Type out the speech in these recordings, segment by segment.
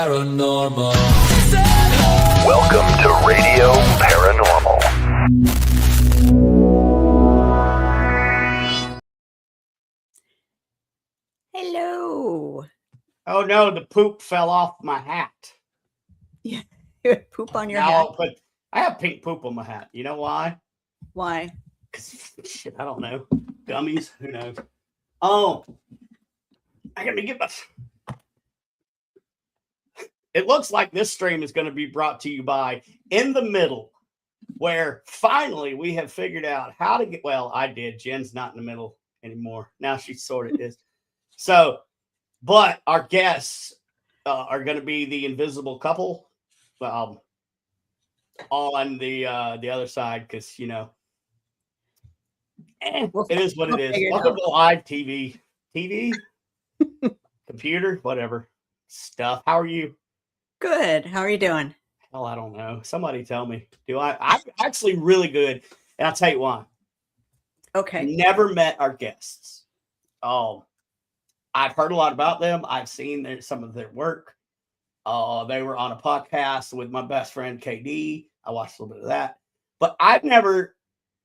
Paranormal. Welcome to Radio Paranormal. Hello. Oh no, the poop fell off my hat. Yeah, poop on your Now hat. I have pink poop on my hat. You know why? Why? Because shit, I don't know. Gummies, who knows? Oh, I gotta get my. It looks like this stream is going to be brought to you by In the Middle, where finally we have figured out how to get. Well, I did. Jen's not in the middle anymore. Now she sort of is. So, but our guests are going to be the invisible couple on the other side, because it is what it is. Welcome to live TV, computer, whatever stuff. How are you? Good. How are you doing? Hell, I don't know. Somebody tell me. I'm actually really good, and I'll tell you why. Okay. Never met our guests. I've heard a lot about them. I've seen some of their work. They were on a podcast with my best friend KD. I watched a little bit of that, but I've never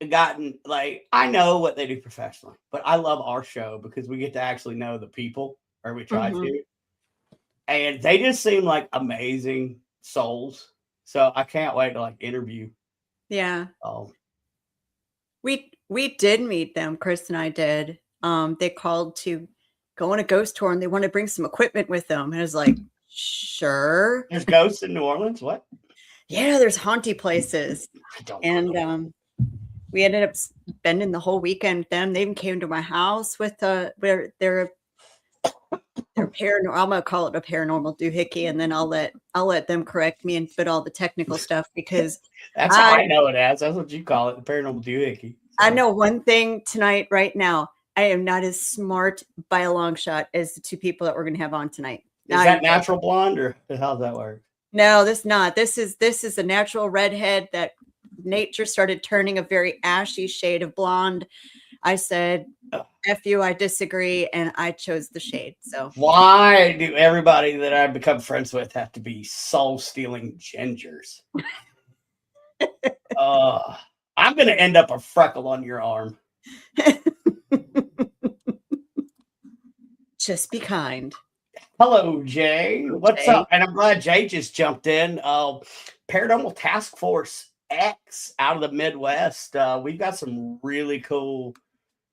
gotten I know what they do professionally, but I love our show because we get to actually know the people, or we try to. And they just seem like amazing souls. So I can't wait to interview. Yeah. We did meet them. Chris and I did. They called to go on a ghost tour, and they want to bring some equipment with them. And I was like, sure. There's ghosts in New Orleans? What? Yeah, there's haunty places. And we ended up spending the whole weekend with them. They even came to my house with their paranormal. I'm gonna call it a paranormal doohickey, and then I'll let them correct me and fit all the technical stuff, because that's how I know it as. That's what you call it, the paranormal doohickey. So. I know one thing tonight, right now. I am not as smart by a long shot as the two people that we're gonna have on tonight. Is that natural blonde, or how's that work? No, this is not. This is a natural redhead that nature started turning a very ashy shade of blonde. I said, F you, I disagree, and I chose the shade. So why do everybody that I've become friends with have to be soul-stealing gingers? I'm going to end up a freckle on your arm. Just be kind. Hello, Jay. What's up? And I'm glad Jay just jumped in. Paranormal Task Force X out of the Midwest. We've got some really cool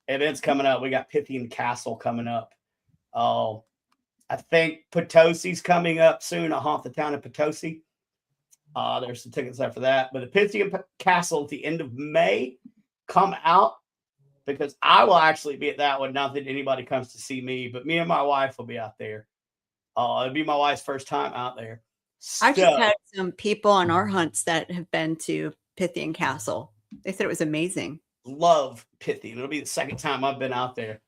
events coming up. We got Pythian Castle coming up. I think Potosí's coming up soon. I'll haunt the town of Potosi. There's some tickets there for that. But the Pythian Castle at the end of May, come out, because I will actually be at that one. Not that anybody comes to see me, but me and my wife will be out there. It'll be my wife's first time out there. I just had some people on our hunts that have been to Pythian Castle. They said it was amazing. Love Pythian. It'll be the second time I've been out there.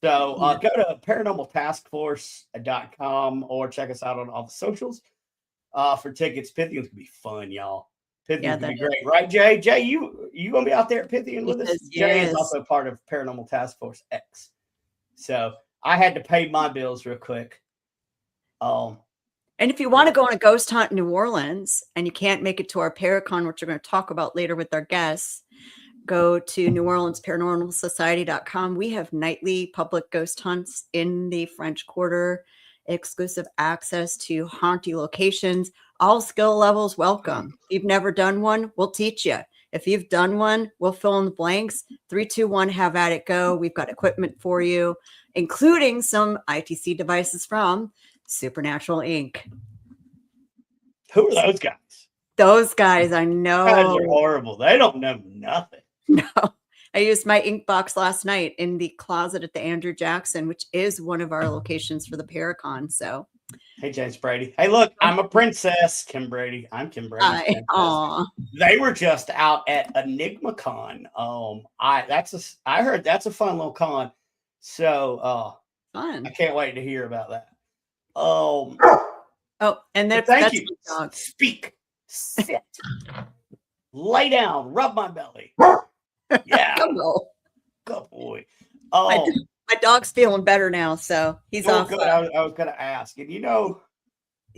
So go to paranormaltaskforce.com or check us out on all the socials for tickets. Pythian's gonna be fun, y'all. Pythian's gonna be great, right, Jay? Jay, you gonna be out there at Pythian with us? Jay is also part of Paranormal Task Force X. So I had to pay my bills real quick. And if you want to go on a ghost hunt in New Orleans and you can't make it to our Paracon, which we're going to talk about later with our guests, go to NewOrleansParanormalSociety.com. We have nightly public ghost hunts in the French Quarter, exclusive access to haunty locations, all skill levels welcome. If you've never done one, we'll teach you. If you've done one, we'll fill in the blanks. 3, 2, 1, have at it, go. We've got equipment for you, including some ITC devices from Supernatural Inc. Who are those guys? Those guys, I know. Those guys are horrible. They don't know nothing. No. I used my ink box last night in the closet at the Andrew Jackson, which is one of our locations for the Paracon. So, hey, James Brady. Hey, look, I'm a princess, Kim Brady. I'm Kim Brady. They were just out at EnigmaCon. I heard that's a fun little con. So, fun. I can't wait to hear about that. And that's you. Dog. Speak, sit, lay down, rub my belly. Yeah, good boy. My dog's feeling better now, so he's off. Good. I was going to ask, and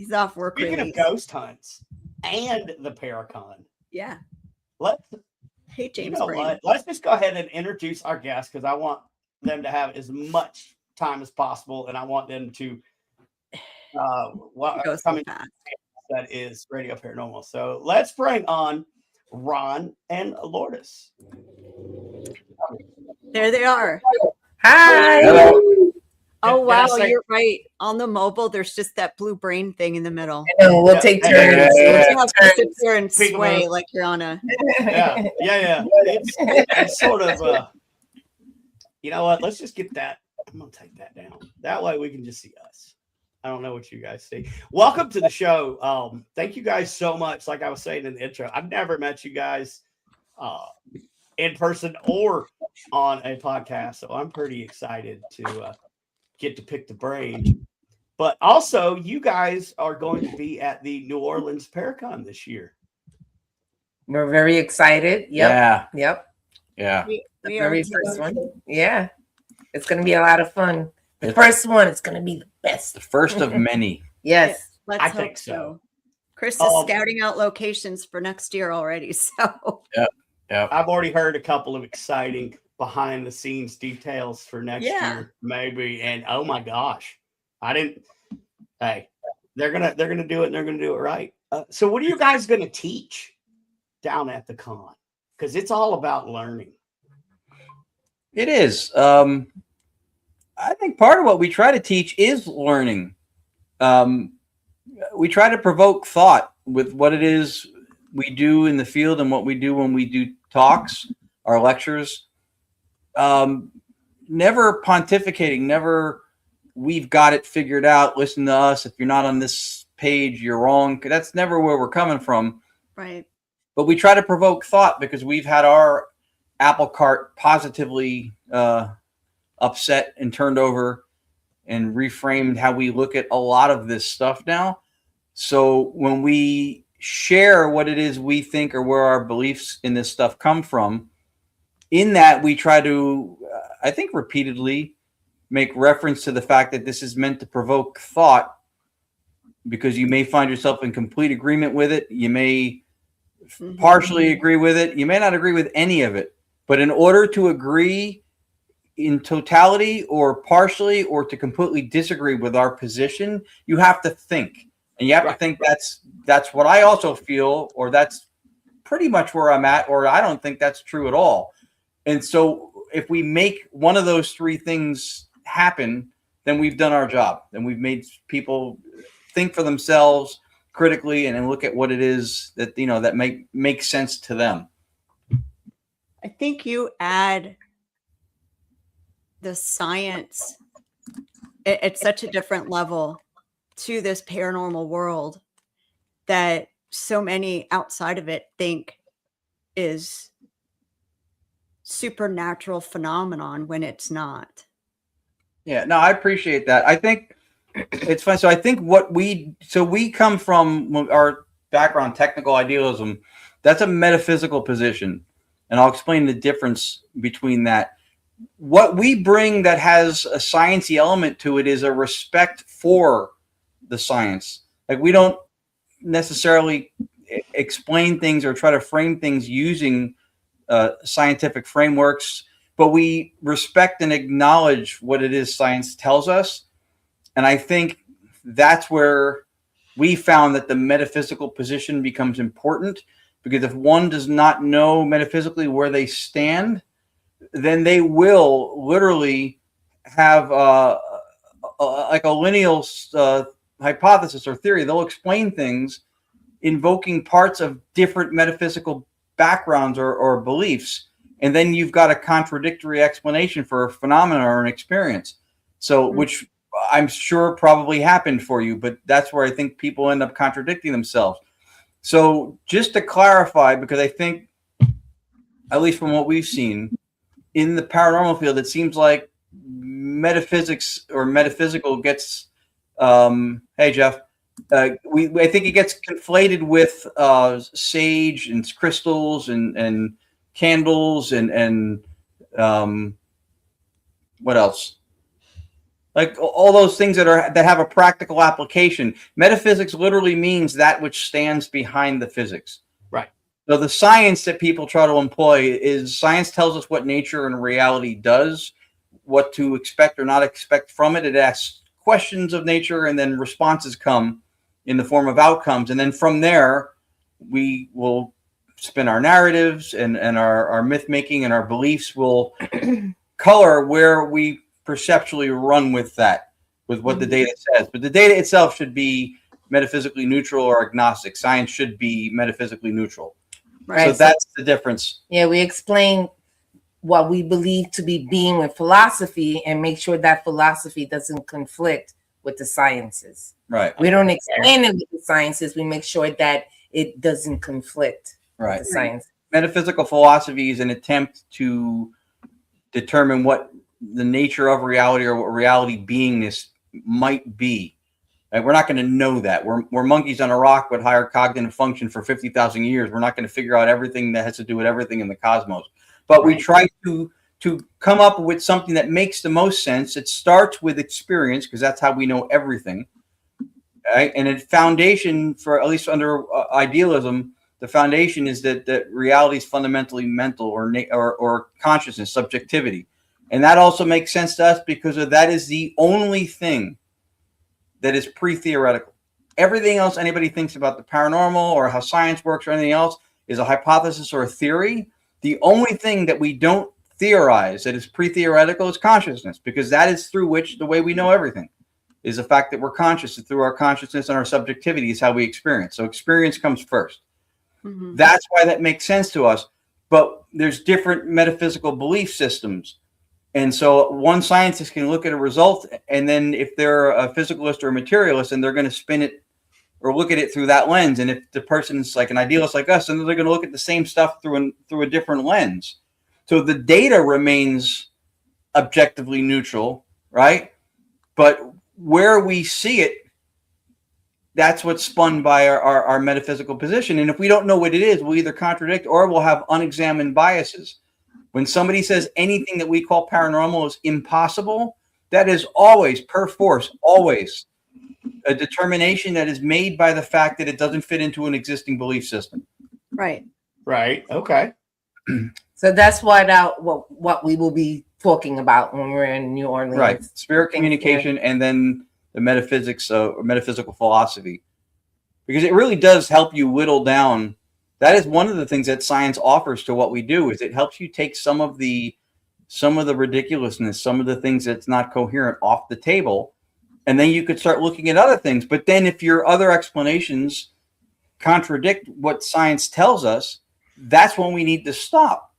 He's off work Speaking release. of ghost hunts and the Paracon, Yeah. let's Hey, James. you know Braden. what? Let's just go ahead and introduce our guests because I want them to have as much time as possible, and I want them to It goes come so in. fast. That is Radio Paranormal. So let's bring on Ron and Lourdes. There they are. Hi. Hello. Oh, Did I wow. say- You're right. On the mobile, there's just that blue brain thing in the middle. No, we'll Yeah. take Yeah. turns. You We'll have to sit take there and Peekaboo. sway like you're on a. Yeah. It's sort of you know what? Let's just get that. I'm gonna take that down. That way we can just see us. I don't know what you guys see. Welcome to the show. Thank you guys so much. Like I was saying in the intro, I've never met you guys in person or on a podcast, so I'm pretty excited to get to pick the brain. But also, you guys are going to be at the New Orleans Paracon this year. We're very excited. Yep. Yep. Yeah. We The are very too. first one. Yeah. It's going to be a lot of fun. The first one is going to be the best. The first of many. Yes. Let's I hope think so. Chris is scouting out locations for next year already. So Yeah. I've already heard a couple of exciting behind the scenes details for next Yeah. year, maybe. And oh my gosh, hey, they're gonna do it and they're gonna do it right. So what are you guys gonna teach down at the con? Because it's all about learning. It is. I think part of what we try to teach is learning. We try to provoke thought with what it is we do in the field and what we do when we do talks, our lectures. Never pontificating, never we've got it figured out. Listen to us. If you're not on this page, you're wrong. That's never where we're coming from. right. But we try to provoke thought because we've had our apple cart positively upset and turned over and reframed how we look at a lot of this stuff now. So when we share what it is we think or where our beliefs in this stuff come from, in that we try to, I think repeatedly, make reference to the fact that this is meant to provoke thought because you may find yourself in complete agreement with it. You may partially agree with it. You may not agree with any of it. But in order to agree in totality or partially or to completely disagree with our position, you have to think. And you have to think that's what I also feel, or that's pretty much where I'm at, or I don't think that's true at all. And so if we make one of those three things happen, then we've done our job. Then we've made people think for themselves critically and then look at what it is that, you know, that make sense to them. I think you add the science at such a different level to this paranormal world that so many outside of it think is supernatural phenomenon when it's not. Yeah, no, I appreciate that. I think it's fun. So I think we come from our background, technical idealism. That's a metaphysical position. And I'll explain the difference between that. What we bring that has a sciencey element to it is a respect for the science. Like we don't necessarily explain things or try to frame things using scientific frameworks, but we respect and acknowledge what it is science tells us. And I think that's where we found that the metaphysical position becomes important, because if one does not know metaphysically where they stand, then they will literally have like a lineal hypothesis or theory. They'll explain things invoking parts of different metaphysical backgrounds or beliefs. And then you've got a contradictory explanation for a phenomenon or an experience. So, which I'm sure probably happened for you, but that's where I think people end up contradicting themselves. So just to clarify, because I think, at least from what we've seen in the paranormal field, it seems like metaphysics or metaphysical gets, hey, Jeff, I think it gets conflated with sage and crystals and candles and what else? Like all those things that have a practical application. Metaphysics literally means that which stands behind the physics. Right. So the science that people try to employ is science tells us what nature and reality does, what to expect or not expect from it. It asks questions of nature, and then responses come in the form of outcomes. And then from there, we will spin our narratives and our myth making, and our beliefs will color where we perceptually run with that, with what the data says. But the data itself should be metaphysically neutral or agnostic. Science should be metaphysically neutral. Right. So that's the difference. Yeah, we explain what we believe to be being with philosophy and make sure that philosophy doesn't conflict with the sciences. Right. We don't explain it with the sciences. We make sure that it doesn't conflict with the science. Metaphysical philosophy is an attempt to determine what the nature of reality or what reality beingness might be. Like, we're not going to know that. We're monkeys on a rock with higher cognitive function for 50,000 years. We're not going to figure out everything that has to do with everything in the cosmos. But we try to come up with something that makes the most sense. It starts with experience, because that's how we know everything. Right? And a foundation for, at least under idealism, the foundation is that reality is fundamentally mental or consciousness, subjectivity. And that also makes sense to us because that is the only thing that is pre-theoretical. Everything else anybody thinks about the paranormal or how science works or anything else is a hypothesis or a theory. The only thing that we don't theorize that is pre-theoretical is consciousness, because that is through which the way we know everything is the fact that we're conscious, and through our consciousness and our subjectivity is how we experience. So experience comes first. Mm-hmm. That's why that makes sense to us. But there's different metaphysical belief systems. And so one scientist can look at a result, and then if they're a physicalist or a materialist, and they're going to spin it or look at it through that lens. And if the person's like an idealist like us, then they're going to look at the same stuff through a different lens. So the data remains objectively neutral, right? But where we see it, that's what's spun by our metaphysical position. And if we don't know what it is, we'll either contradict or we'll have unexamined biases. When somebody says anything that we call paranormal is impossible, that is always, per force, always a determination that is made by the fact that it doesn't fit into an existing belief system. Right. Right. Okay. So that's what we will be talking about when we're in New Orleans. Right. Spirit communication, and then the metaphysics or metaphysical philosophy, because it really does help you whittle down. That is one of the things that science offers to what we do, is it helps you take some of the ridiculousness, some of the things that's not coherent off the table. And then you could start looking at other things. But then if your other explanations contradict what science tells us, that's when we need to stop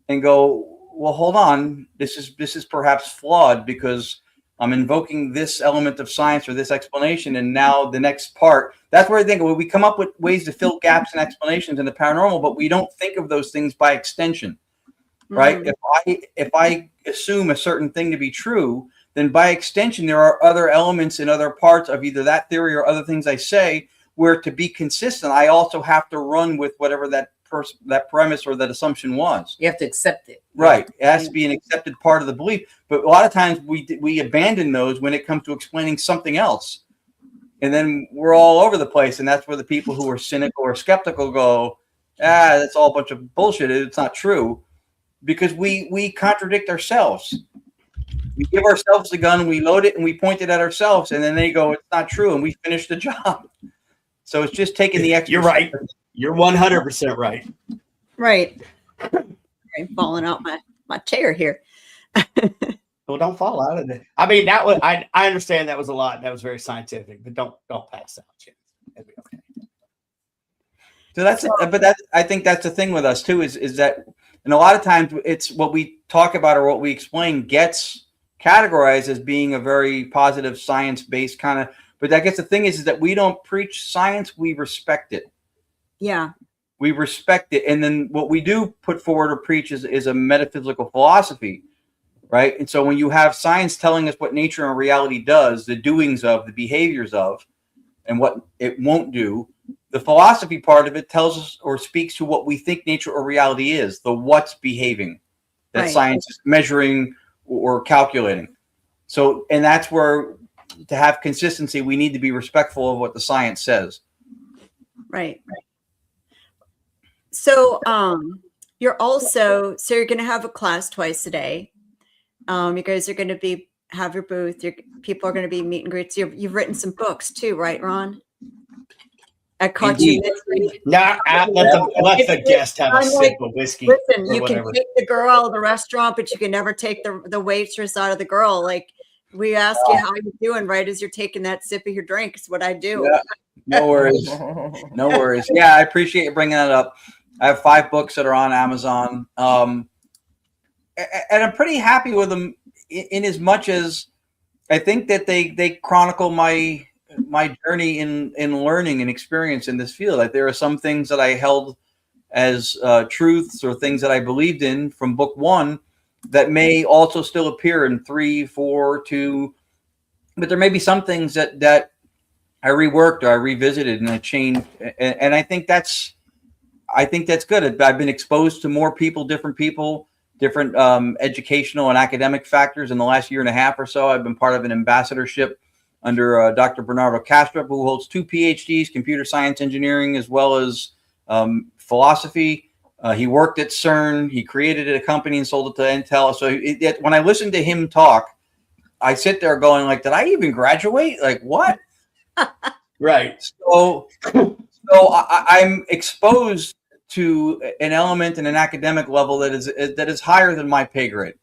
and go, well, hold on. This is perhaps flawed, because I'm invoking this element of science or this explanation, and now the next part. That's where I think we come up with ways to fill gaps and explanations in the paranormal, but we don't think of those things by extension, right? Mm-hmm. If I assume a certain thing to be true, then by extension there are other elements in other parts of either that theory or other things I say, where to be consistent, I also have to run with whatever that premise or that assumption was. You have to accept it. Right. It has to be an accepted part of the belief. But a lot of times we abandon those when it comes to explaining something else. And then we're all over the place. And that's where the people who are cynical or skeptical go, that's all a bunch of bullshit. It's not true. Because we contradict ourselves. We give ourselves the gun, we load it, and we point it at ourselves. And then they go, it's not true. And we finish the job. So it's just taking the extra. You're right. You're 100% right. Right. I'm falling out my chair here. Well, don't fall out of it. I mean, that was I understand that was a lot. That was very scientific, but don't pass out, Jim. It'll be okay. So that's it. But I think that's the thing with us too, is that, and a lot of times it's what we talk about or what we explain gets categorized as being a very positive science-based kind of. But I guess the thing is that we don't preach science; we respect it. Yeah. We respect it. And then what we do put forward or preach is a metaphysical philosophy, right? And so when you have science telling us what nature and reality does, the doings of, the behaviors of, and what it won't do, the philosophy part of it tells us or speaks to what we think nature or reality is, the what's behaving that science is measuring or calculating. So, and that's where, to have consistency, we need to be respectful of what the science says. Right. So, you're also, so you're going to have a class twice a day. You guys are going to have your booth. People are going to be meet and greets. You've written some books too, right, Ron? I caught you. Let the guest have a sip of whiskey. Listen, you can take the girl out of the restaurant, but you can never take the waitress out of the girl. Like, we ask you how you're doing right as you're taking that sip of your drink. It's what I do. Yeah, no worries. No worries. Yeah, I appreciate you bringing that up. I have 5 books that are on Amazon. And I'm pretty happy with them in as much as I think that they chronicle my journey in learning and experience in this field. Like, there are some things that I held as truths or things that I believed in from book 1 that may also still appear in 3, 4, 2, but there may be some things that I reworked or I revisited and I changed. And I think that's good. I've been exposed to more people, different educational and academic factors in the last year and a half or so. I've been part of an ambassadorship under Dr. Bernardo Castro, who holds 2 PhDs, computer science engineering, as well as philosophy. He worked at CERN. He created a company and sold it to Intel. So when I listen to him talk, I sit there going, like, did I even graduate? Like, what? Right. So I'm exposed to an element and an academic level that is higher than my pay grade.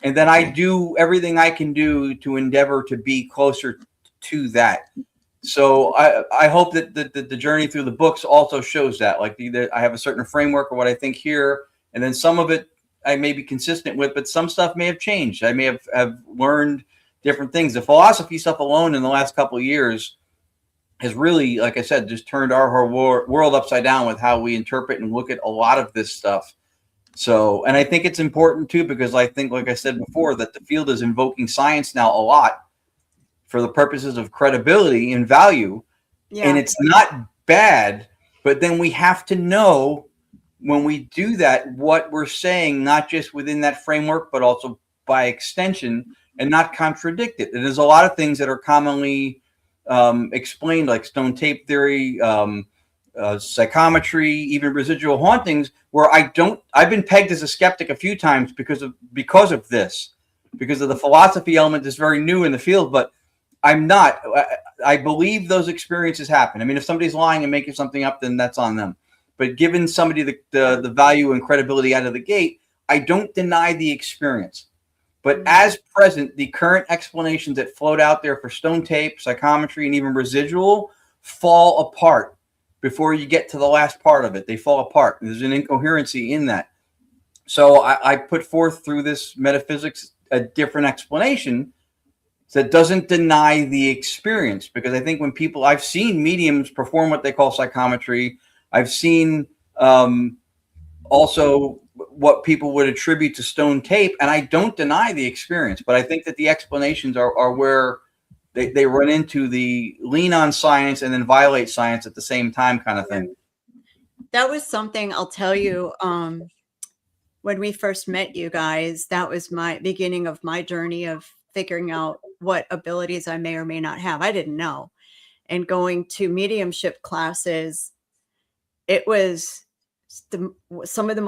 And then I do everything I can do to endeavor to be closer to that. So I hope that the journey through the books also shows that. Like, I have a certain framework of what I think here, and then some of it I may be consistent with, but some stuff may have changed. I may have learned different things. The philosophy stuff alone in the last couple of years has really, like I said, just turned our whole world upside down with how we interpret and look at a lot of this stuff. So, and I think it's important too, because I think, like I said before, that the field is invoking science now a lot for the purposes of credibility and value. Yeah. And it's not bad, but then we have to know when we do that, what we're saying, not just within that framework, but also by extension, and not contradict it. And there's a lot of things that are commonly explained, like stone tape theory, psychometry, even residual hauntings, where I've been pegged as a skeptic a few times because of this, because of the philosophy element that's very new in the field, but I'm not. I believe those experiences happen. I mean, if somebody's lying and making something up, then that's on them. But giving somebody the value and credibility out of the gate, I don't deny the experience. But as present, the current explanations that float out there for stone tape, psychometry, and even residual fall apart before you get to the last part of it. They fall apart. There's an incoherency in that. So I put forth through this metaphysics a different explanation that doesn't deny the experience. Because I think when I've seen mediums perform what they call psychometry. I've seen also what people would attribute to stone tape, and I don't deny the experience, but I think that the explanations are where they run into the lean on science and then violate science at the same time kind of thing. That was something I'll tell you. When we first met you guys, that was my beginning of my journey of figuring out what abilities I may or may not have. I didn't know. And going to mediumship classes, it was one of the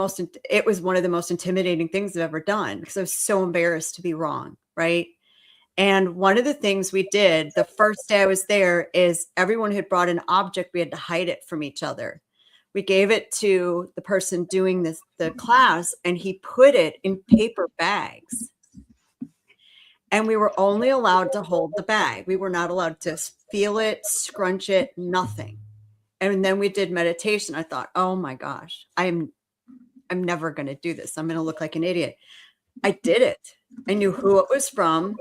most intimidating things I've ever done, because I was so embarrassed to be wrong. Right. And one of the things we did the first day I was there is everyone had brought an object. We had to hide it from each other. We gave it to the person doing the class, and he put it in paper bags. And we were only allowed to hold the bag. We were not allowed to feel it, scrunch it, nothing. And then we did meditation. I thought, oh my gosh, I'm never going to do this. I'm going to look like an idiot. I did it. I knew who it was from.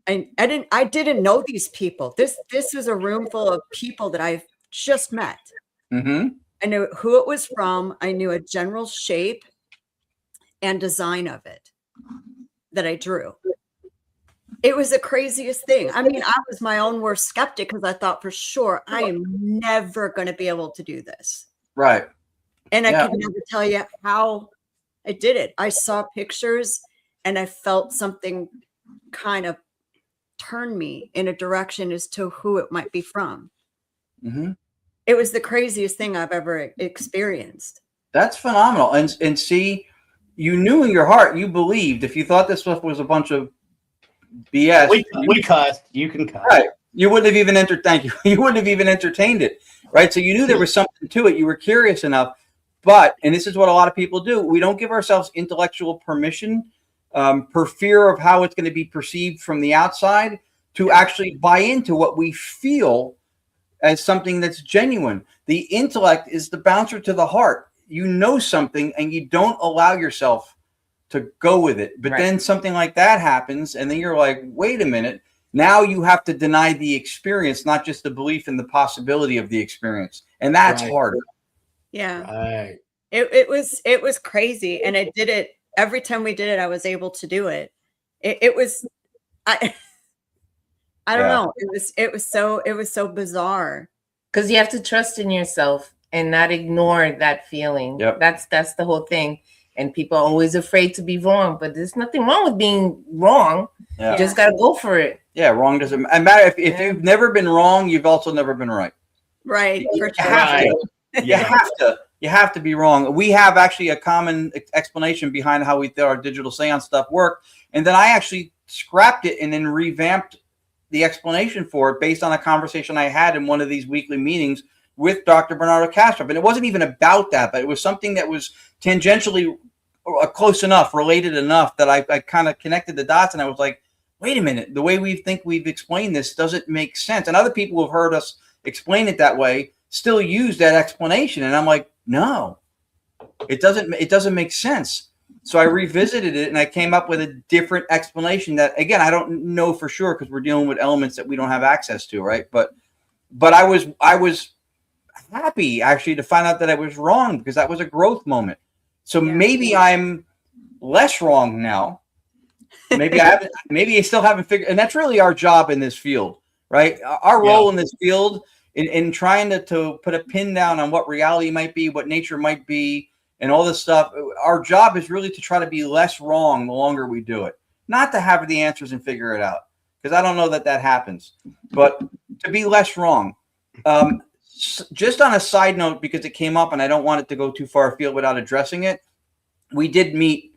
I didn't know these people. This was a room full of people that I've just met. Mm-hmm. I knew who it was from. I knew a general shape and design of it that I drew. It was the craziest thing. I mean, I was my own worst skeptic, because I thought for sure I am never going to be able to do this. Right. And I could never tell you how I did it. I saw pictures and I felt something kind of turn me in a direction as to who it might be from. Mm-hmm. It was the craziest thing I've ever experienced. That's phenomenal. And see, you knew in your heart, you believed. If you thought this stuff was a bunch of BS, we cussed. You can cuss. Right. You wouldn't have even Thank you. You wouldn't have even entertained it. Right. So you knew there was something to it. You were curious enough. But, and this is what a lot of people do, we don't give ourselves intellectual permission per fear of how it's going to be perceived from the outside to actually buy into what we feel as something that's genuine. The intellect is the bouncer to the heart. You know something and you don't allow yourself to go with it. But then something like that happens and then you're like, wait a minute. Now you have to deny the experience, not just the belief in the possibility of the experience. And that's hard. Yeah. Right. It was crazy. And I did it every time we did it. I was able to do it. It was, I don't know. It was so bizarre. Because you have to trust in yourself and not ignore that feeling. Yep. That's the whole thing. And people are always afraid to be wrong, but there's nothing wrong with being wrong. Yeah. You just got to go for it. Yeah. Wrong doesn't matter. If you've never been wrong, you've also never been right. Right. You have to be wrong. We have actually a common explanation behind how we thought our digital seance stuff worked. And then I actually scrapped it and then revamped the explanation for it based on a conversation I had in one of these weekly meetings with Dr. Bernardo Castro. And it wasn't even about that, but it was something that was tangentially close enough, related enough that I kind of connected the dots. And I was like, wait a minute, the way we think we've explained this doesn't make sense. And other people who have heard us explain it that way still use that explanation. And I'm like, no, it doesn't make sense. So I revisited it and I came up with a different explanation that, again, I don't know for sure because we're dealing with elements that we don't have access to, right? But I was happy actually to find out that I was wrong because that was a growth moment. So maybe I'm less wrong now. Maybe I still haven't figured, and that's really our job in this field, right? Our role in this field in trying to put a pin down on what reality might be, what nature might be, and all this stuff. Our job is really to try to be less wrong the longer we do it, not to have the answers and figure it out, because I don't know that happens, but to be less wrong. Just on a side note, because it came up and I don't want it to go too far afield without addressing it. We did meet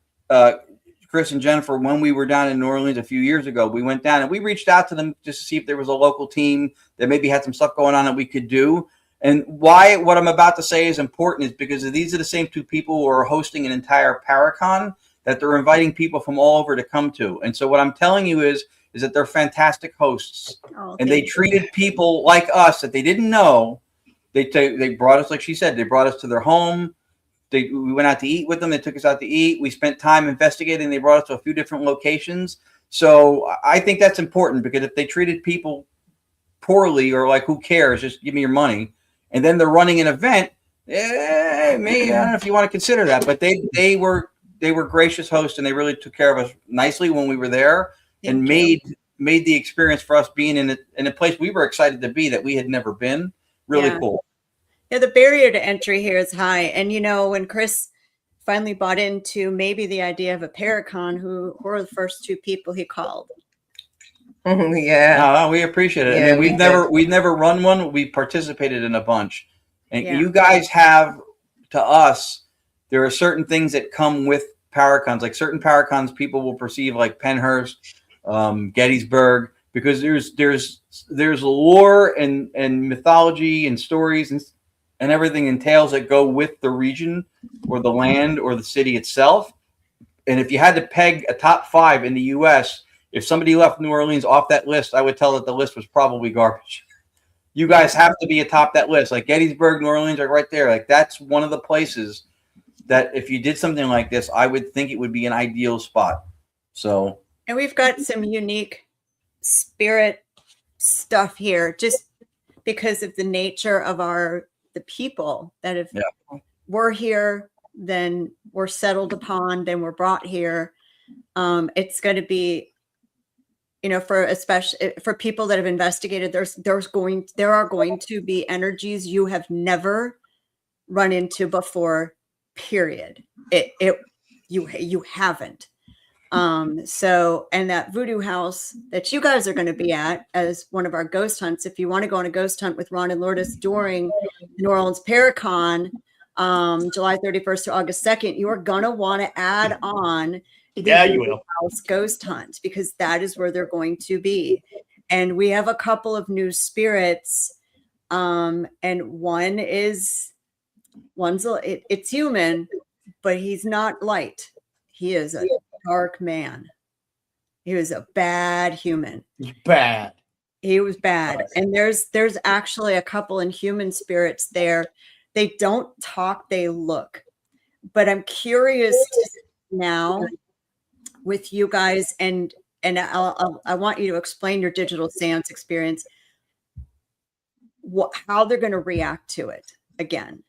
Chris and Jennifer when we were down in New Orleans a few years ago. We went down and we reached out to them just to see if there was a local team that maybe had some stuff going on that we could do. And why what I'm about to say is important is because these are the same two people who are hosting an entire Paracon that they're inviting people from all over to come to. And so what I'm telling you is that they're fantastic hosts. And they treated people like us that they didn't know. They brought us, like she said, they brought us to their home. We went out to eat with them. They took us out to eat. We spent time investigating. They brought us to a few different locations. So I think that's important because if they treated people poorly or like, who cares, just give me your money, and then they're running an event, maybe, I don't know if you want to consider that, but they were gracious hosts and they really took care of us nicely when we were there and made the experience for us being in a place we were excited to be that we had never been really cool. Yeah, the barrier to entry here is high. And, when Chris finally bought into maybe the idea of a Paracon, who were the first two people he called? Yeah. No, we appreciate it. Yeah, I mean, we've never run one. We participated in a bunch. And you guys have, to us, there are certain things that come with Paracons. Like certain Paracons people will perceive like Pennhurst, Gettysburg, because there's lore and mythology and stories and everything entails that go with the region or the land or the city itself. And if you had to peg a top 5 in the U.S., if somebody left New Orleans off that list, I would tell that the list was probably garbage. You guys have to be atop that list. Like Gettysburg, New Orleans are right there. Like that's one of the places that if you did something like this, I would think it would be an ideal spot. So, and we've got some unique spirit stuff here just because of the nature of the people that have were here, then were settled upon, then were brought here. It's going to be, especially for people that have investigated, there are going to be energies you have never run into before, period. You haven't. So, and that voodoo house that you guys are going to be at as one of our ghost hunts, if you want to go on a ghost hunt with Ron and Lourdes during the New Orleans Paracon, July 31st to August 2nd, you are going to want to add on the voodoo house ghost hunt, because that is where they're going to be. And we have a couple of new spirits. And it's human, but he's not light. He is a dark man. He was a bad human. Bad. He was bad. And there's actually a couple in human spirits there. They don't talk, they look. But I'm curious now with you guys, and I want you to explain your digital seance experience, how they're going to react to it again.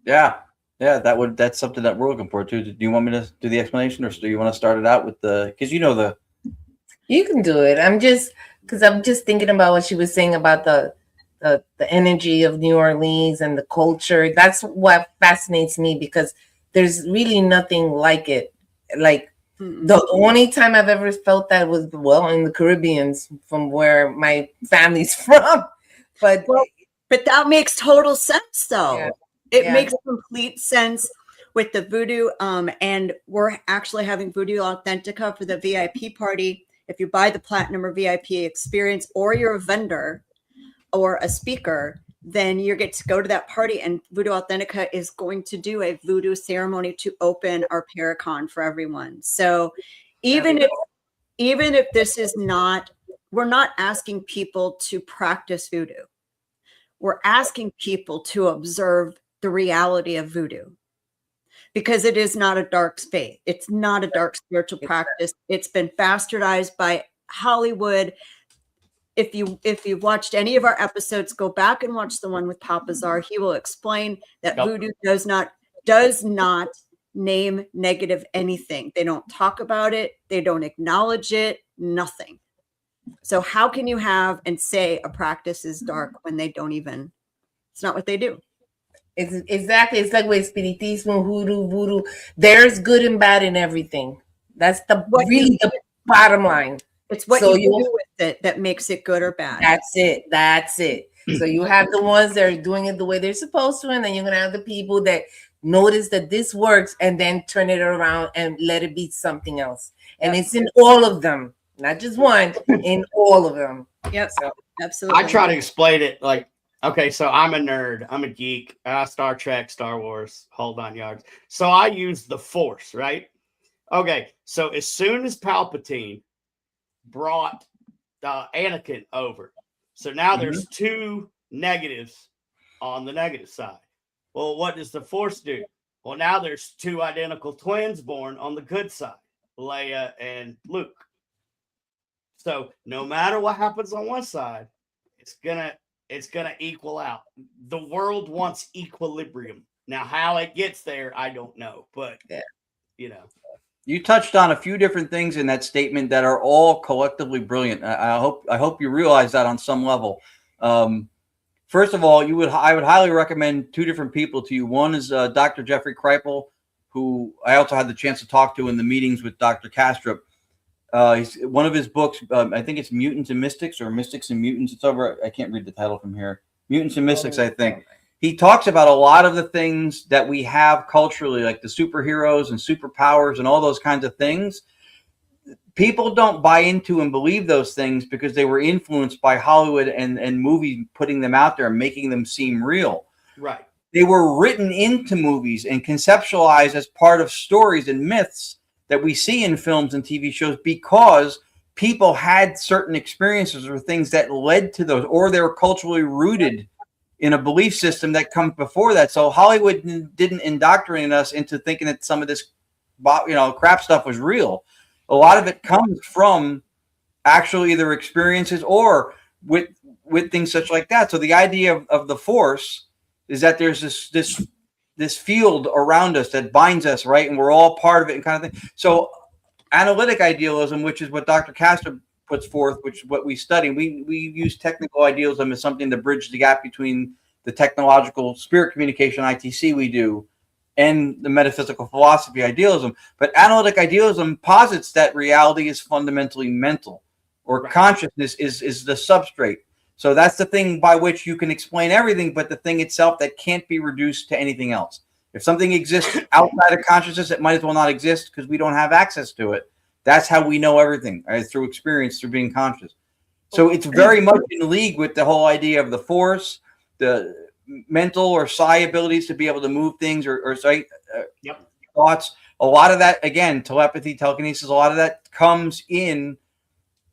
Yeah, that's something that we're looking forward to. Do you want me to do the explanation, or do you want to start it out with because you can do it. I'm just thinking about what she was saying about the energy of New Orleans and the culture. That's what fascinates me, because there's really nothing like it. Like the only time I've ever felt that was in the Caribbean, from where my family's from. But that makes total sense, though. Yeah. It makes complete sense with the voodoo. And we're actually having Voodoo Authentica for the VIP party. If you buy the Platinum or VIP experience, or you're a vendor or a speaker, then you get to go to that party, and Voodoo Authentica is going to do a voodoo ceremony to open our Paracon for everyone. So even if this is not, we're not asking people to practice voodoo. We're asking people to observe the reality of voodoo, because it is not a dark space. It's not a dark spiritual practice. It's been bastardized by Hollywood. If you've watched any of our episodes, go back and watch the one with Papa Czar. He will explain that voodoo does not name negative anything. They don't talk about it. They don't acknowledge it. Nothing. So how can you have and say a practice is dark when they don't even? It's not what they do. Exactly. It's like with Spiritismo, voodoo. There's good and bad in everything. That's the bottom line. It's what you do with it that makes it good or bad. That's it. So you have the ones that are doing it the way they're supposed to, and then you're going to have the people that notice that this works and then turn it around and let it be something else. And it's in all of them, not just one, in all of them. Yep. So, absolutely. I try to explain it like, okay, so I'm a nerd. I'm a geek. Star Trek, Star Wars, whole 9 yards. So I use the Force, right? Okay, so as soon as Palpatine brought Anakin over, so now there's two negatives on the negative side. Well, what does the Force do? Well, now there's two identical twins born on the good side, Leia and Luke. So no matter what happens on one side, it's gonna equal out. The world wants equilibrium. Now, how it gets there, I don't know, but you touched on a few different things in that statement that are all collectively brilliant. I hope you realize that on some level. First of all, I would highly recommend two different people to you. One is Dr. Jeffrey Kripal, who I also had the chance to talk to in the meetings with Dr. Kastrup. One of his books, I think it's Mutants and Mystics, or Mystics and Mutants. It's over. I can't read the title from here. Mutants and Mystics, I think. He talks about a lot of the things that we have culturally, like the superheroes and superpowers and all those kinds of things. People don't buy into and believe those things because they were influenced by Hollywood and movies putting them out there and making them seem real. Right. They were written into movies and conceptualized as part of stories and myths that we see in films and TV shows, because people had certain experiences or things that led to those, or they were culturally rooted in a belief system that comes before that. So Hollywood didn't indoctrinate us into thinking that some of this, crap stuff was real. A lot of it comes from actually either experiences or with things such like that. So the idea of the Force is that there's this field around us that binds us, right? And we're all part of it and kind of thing. So analytic idealism, which is what Dr. Castro puts forth, which is what we study, we use technical idealism as something to bridge the gap between the technological spirit communication, ITC, we do, and the metaphysical philosophy idealism. But analytic idealism posits that reality is fundamentally mental, or consciousness is the substrate. So that's the thing by which you can explain everything, but the thing itself that can't be reduced to anything else. If something exists outside of consciousness, it might as well not exist because we don't have access to it. That's how we know everything, right? Through experience, through being conscious. So it's very much in league with the whole idea of the force, the mental or psi abilities to be able to move things or thoughts. A lot of that, again, telepathy, telekinesis, a lot of that comes in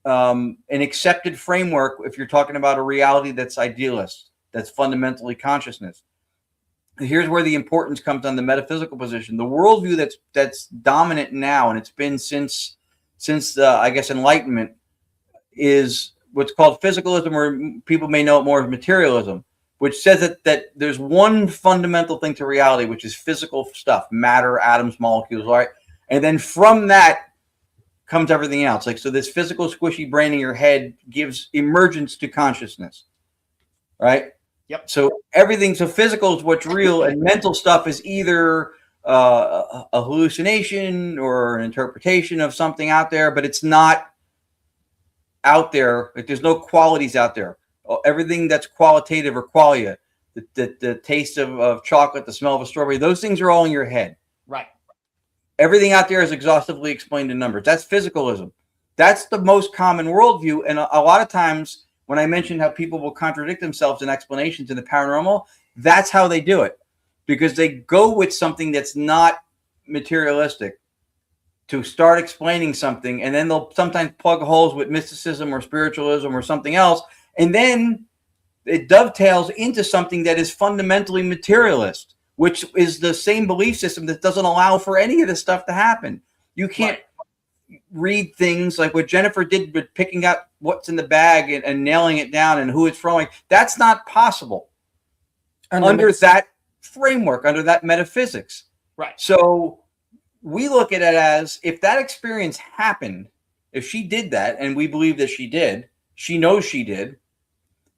an accepted framework if you're talking about a reality that's idealist, that's fundamentally consciousness. Here's where the importance comes on the metaphysical position. The worldview that's dominant now, and it's been since the, I guess, Enlightenment, is what's called physicalism, or people may know it more as materialism, which says that there's one fundamental thing to reality, which is physical stuff, matter, atoms, molecules, right? And then from that comes everything else. Like, so this physical squishy brain in your head gives emergence to consciousness, right? Yep. So everything, so physical is what's real, and mental stuff is either a hallucination or an interpretation of something out there, but it's not out there. Like, there's no qualities out there. Everything that's qualitative or qualia, the taste of chocolate, the smell of a strawberry, those things are all in your head. Right. Everything out there is exhaustively explained in numbers. That's physicalism. That's the most common worldview. And a lot of times when I mention how people will contradict themselves in explanations in the paranormal, that's how they do it. Because they go with something that's not materialistic to start explaining something, and then they'll sometimes plug holes with mysticism or spiritualism or something else, and then it dovetails into something that is fundamentally materialist, which is the same belief system that doesn't allow for any of this stuff to happen. You can't read things like what Jennifer did with picking out what's in the bag and nailing it down and who it's from. That's not possible under that framework, under that metaphysics. Right. So we look at it as, if that experience happened, if she did that, and we believe that she did, she knows she did,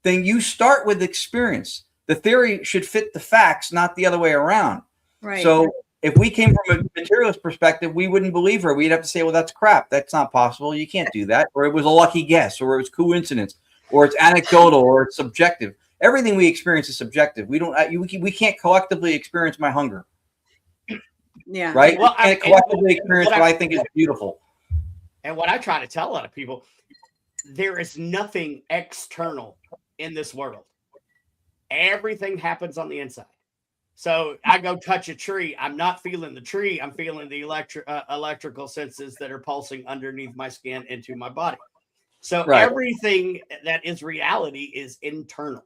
then you start with experience. The theory should fit the facts, not the other way around. Right. So if we came from a materialist perspective, we wouldn't believe her. We'd have to say, well, that's crap. That's not possible. You can't do that. Or it was a lucky guess, or it was coincidence, or it's anecdotal, or it's subjective. Everything we experience is subjective. We can't collectively experience my hunger. Yeah. Right? Well, we can't collectively experience what I think is beautiful. And what I try to tell a lot of people, there is nothing external in this world. Everything happens on the inside. So I go touch a tree. I'm not feeling the tree. I'm feeling the electrical senses that are pulsing underneath my skin into my body. So everything that is reality is internal.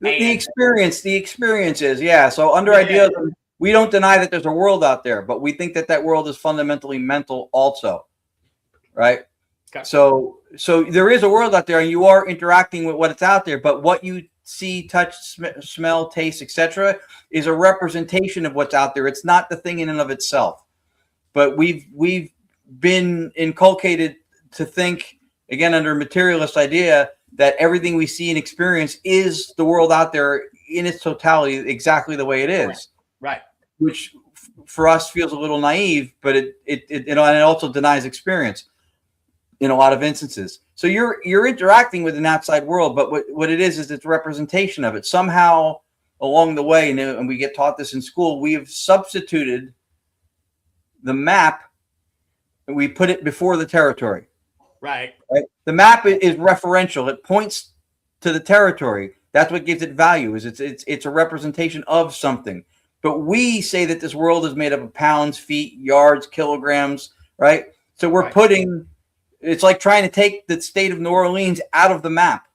The experience is, yeah. So under idealism, we don't deny that there's a world out there, but we think that world is fundamentally mental also, right? Okay. So there is a world out there, and you are interacting with what's out there, but what you see, touch, smell, taste, etc., is a representation of what's out there. It's not the thing in and of itself. But we've been inculcated to think, again, under a materialist idea, that everything we see and experience is the world out there in its totality, exactly the way it is. Right. Which for us feels a little naive, but it also denies experience in a lot of instances. So you're interacting with an outside world, but what it is it's a representation of it. Somehow along the way, and we get taught this in school, we have substituted the map and we put it before the territory. Right. The map is referential. It points to the territory. That's what gives it value. It's a representation of something. But we say that this world is made up of pounds, feet, yards, kilograms, right? So we're putting, it's like trying to take the state of New Orleans out of the map.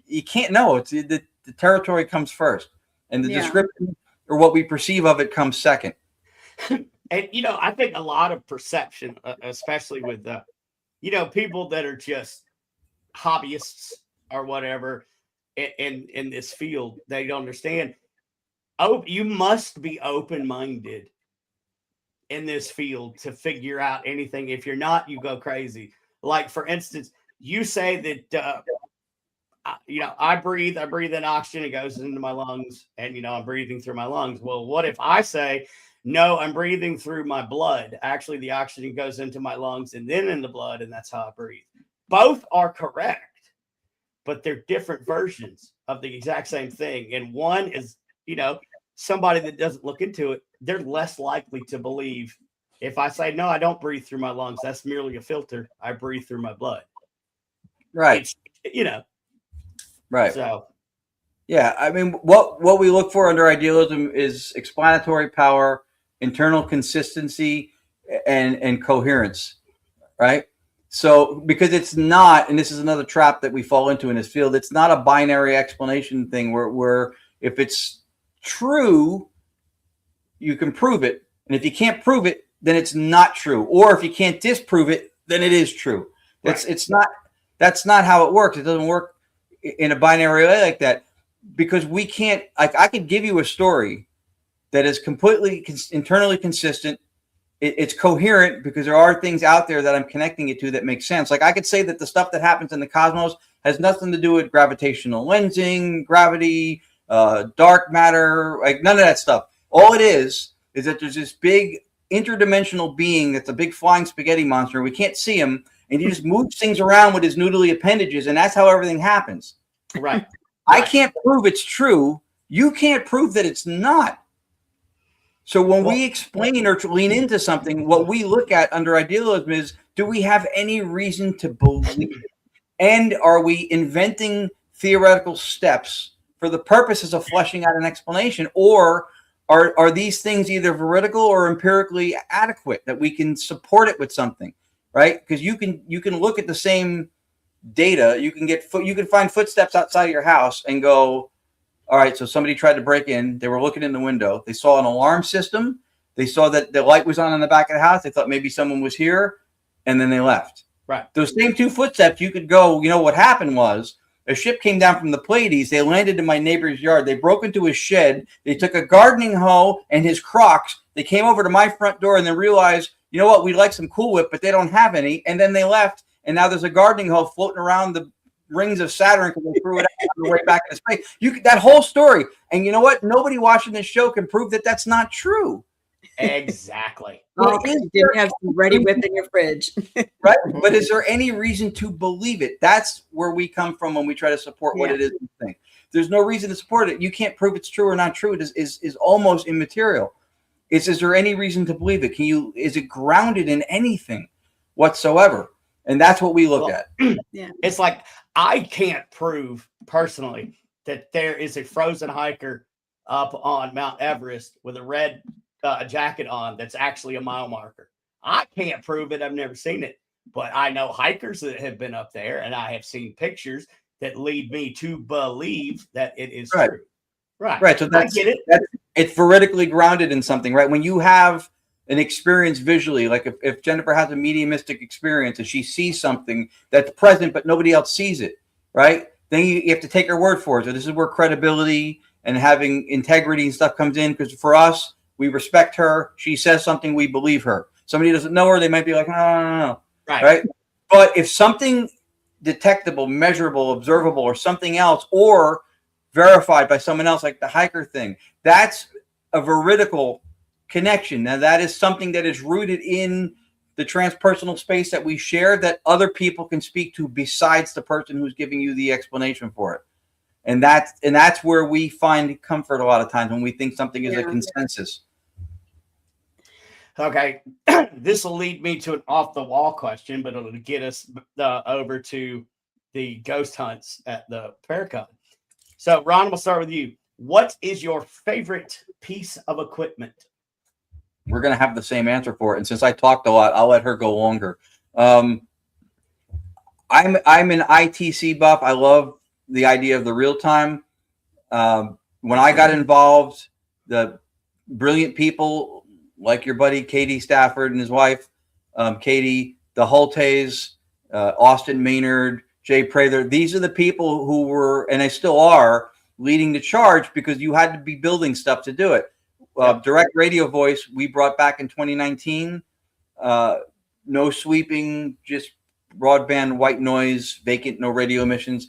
You can't know. It's the territory comes first, and the description or what we perceive of it comes second. And I think a lot of perception, especially with people that are just hobbyists or whatever in this field, they don't understand. Oh, you must be open-minded in this field to figure out anything. If you're not, you go crazy. Like, for instance, you say that I breathe in oxygen, it goes into my lungs, and I'm breathing through my lungs. Well, what if I say, no, I'm breathing through my blood? Actually, the oxygen goes into my lungs and then in the blood, and that's how I breathe. Both are correct, but they're different versions of the exact same thing. And one is, somebody that doesn't look into it, they're less likely to believe if I say, no, I don't breathe through my lungs. That's merely a filter. I breathe through my blood. Right. Right. So, yeah, I mean, what we look for under idealism is explanatory power, internal consistency, and coherence, right? So, because it's not, and this is another trap that we fall into in this field, it's not a binary explanation thing where if it's true, you can prove it, and if you can't prove it, then it's not true. Or if you can't disprove it, then it is true. Right. That's not how it works. It doesn't work in a binary way like that, because we can't, I could give you a story that is completely internally consistent. It's coherent because there are things out there that I'm connecting it to that make sense. Like I could say that the stuff that happens in the cosmos has nothing to do with gravitational lensing, gravity, dark matter, like none of that stuff. All it is that there's this big interdimensional being that's a big flying spaghetti monster. We can't see him, and he just moves things around with his noodly appendages, and that's how everything happens. Right. I can't prove it's true. You can't prove that it's not. So when we explain or lean into something, what we look at under idealism is, do we have any reason to believe it? And are we inventing theoretical steps for the purposes of fleshing out an explanation? Or are these things either veridical or empirically adequate that we can support it with something, right? Because you can look at the same data, you can find footsteps outside of your house and go, all right, so somebody tried to break in. They were looking in the window. They saw an alarm system. They saw that the light was on in the back of the house. They thought maybe someone was here, and then they left. Right. Those same two footsteps, you could go, what happened was a ship came down from the Pleiades. They landed in my neighbor's yard. They broke into his shed. They took a gardening hoe and his Crocs. They came over to my front door and then realized, we'd like some Cool Whip, but they don't have any. And then they left, and now there's a gardening hoe floating around the rings of Saturn because they threw it out on the way back in space. That whole story. And you know what? Nobody watching this show can prove that that's not true. Exactly. Well, you didn't have some Ready Whip in your fridge. Right. But is there any reason to believe it? That's where we come from when we try to support what it is we think. There's no reason to support it. You can't prove it's true or not true. It is almost immaterial. Is there any reason to believe it? Is it grounded in anything whatsoever? And that's what we look at. Yeah. It's like, I can't prove personally that there is a frozen hiker up on Mount Everest with a red jacket on that's actually a mile marker. I can't prove it. I've never seen it, but I know hikers that have been up there, and I have seen pictures that lead me to believe that it is true. Right. So I get it. It's veridically grounded in something, right? When you have an experience visually, like if Jennifer has a mediumistic experience and she sees something that's present but nobody else sees it, right? Then you have to take her word for it. So this is where credibility and having integrity and stuff comes in, because for us, we respect her. She says something, we believe her. Somebody doesn't know her, they might be like, no. Right? But if something detectable, measurable, observable, or something else, or verified by someone else, like the hiker thing, that's a veridical connection. Now that is something that is rooted in the transpersonal space that we share, that other people can speak to besides the person who's giving you the explanation for it. And that's where we find comfort a lot of times, when we think something is a consensus. Okay. This will lead me to an off the wall question, but it'll get us over to the ghost hunts at the Paracon. So Ron, we'll start with you. What is your favorite piece of equipment? We're going to have the same answer for it. And since I talked a lot, I'll let her go longer. I'm an ITC buff. I love the idea of the real time. When I got involved, the brilliant people like your buddy Katie Stafford and his wife, Katie, the Holtes, Austin Maynard, Jay Prather, these are the people who were, and they still are, leading the charge, because you had to be building stuff to do it. Direct radio voice we brought back in 2019. No sweeping, just broadband white noise, vacant, no radio emissions.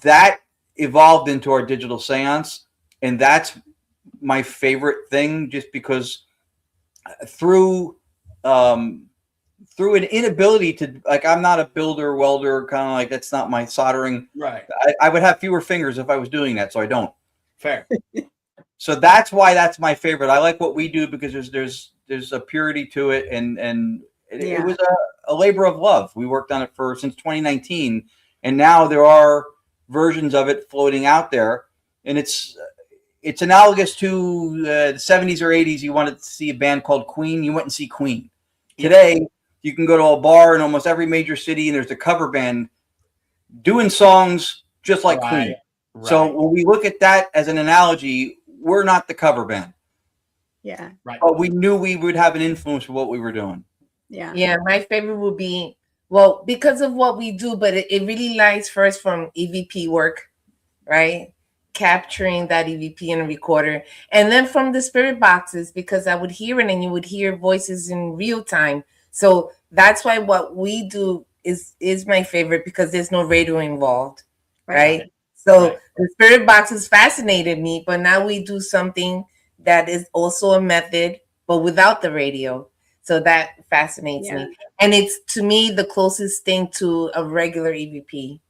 that evolved into our digital seance, and that's my favorite thing, just because through an inability to, like, I'm not a builder, welder, kind of like, that's not my soldering. Right. I would have fewer fingers if I was doing that, so I don't. Fair. So that's why that's my favorite. I like what we do because there's a purity to it, and it was a labor of love. We worked on it since 2019, and now there are versions of it floating out there, and it's analogous to the 70s or 80s. You wanted to see a band called Queen, you went and see Queen. Today, you can go to a bar in almost every major city, and there's a cover band doing songs just like Queen. Right. So when we look at that as an analogy, we're not the cover band. Yeah. Right. But we knew we would have an influence with what we were doing. Yeah. Yeah. My favorite would be, well, because of what we do, but it really lies first from EVP work, right? Capturing that EVP in a recorder. And then from the spirit boxes, because I would hear it and you would hear voices in real time. So that's why what we do is my favorite, because there's no radio involved, right? So the spirit boxes fascinated me, but now we do something that is also a method, but without the radio. So that fascinates me. And it's, to me, the closest thing to a regular EVP.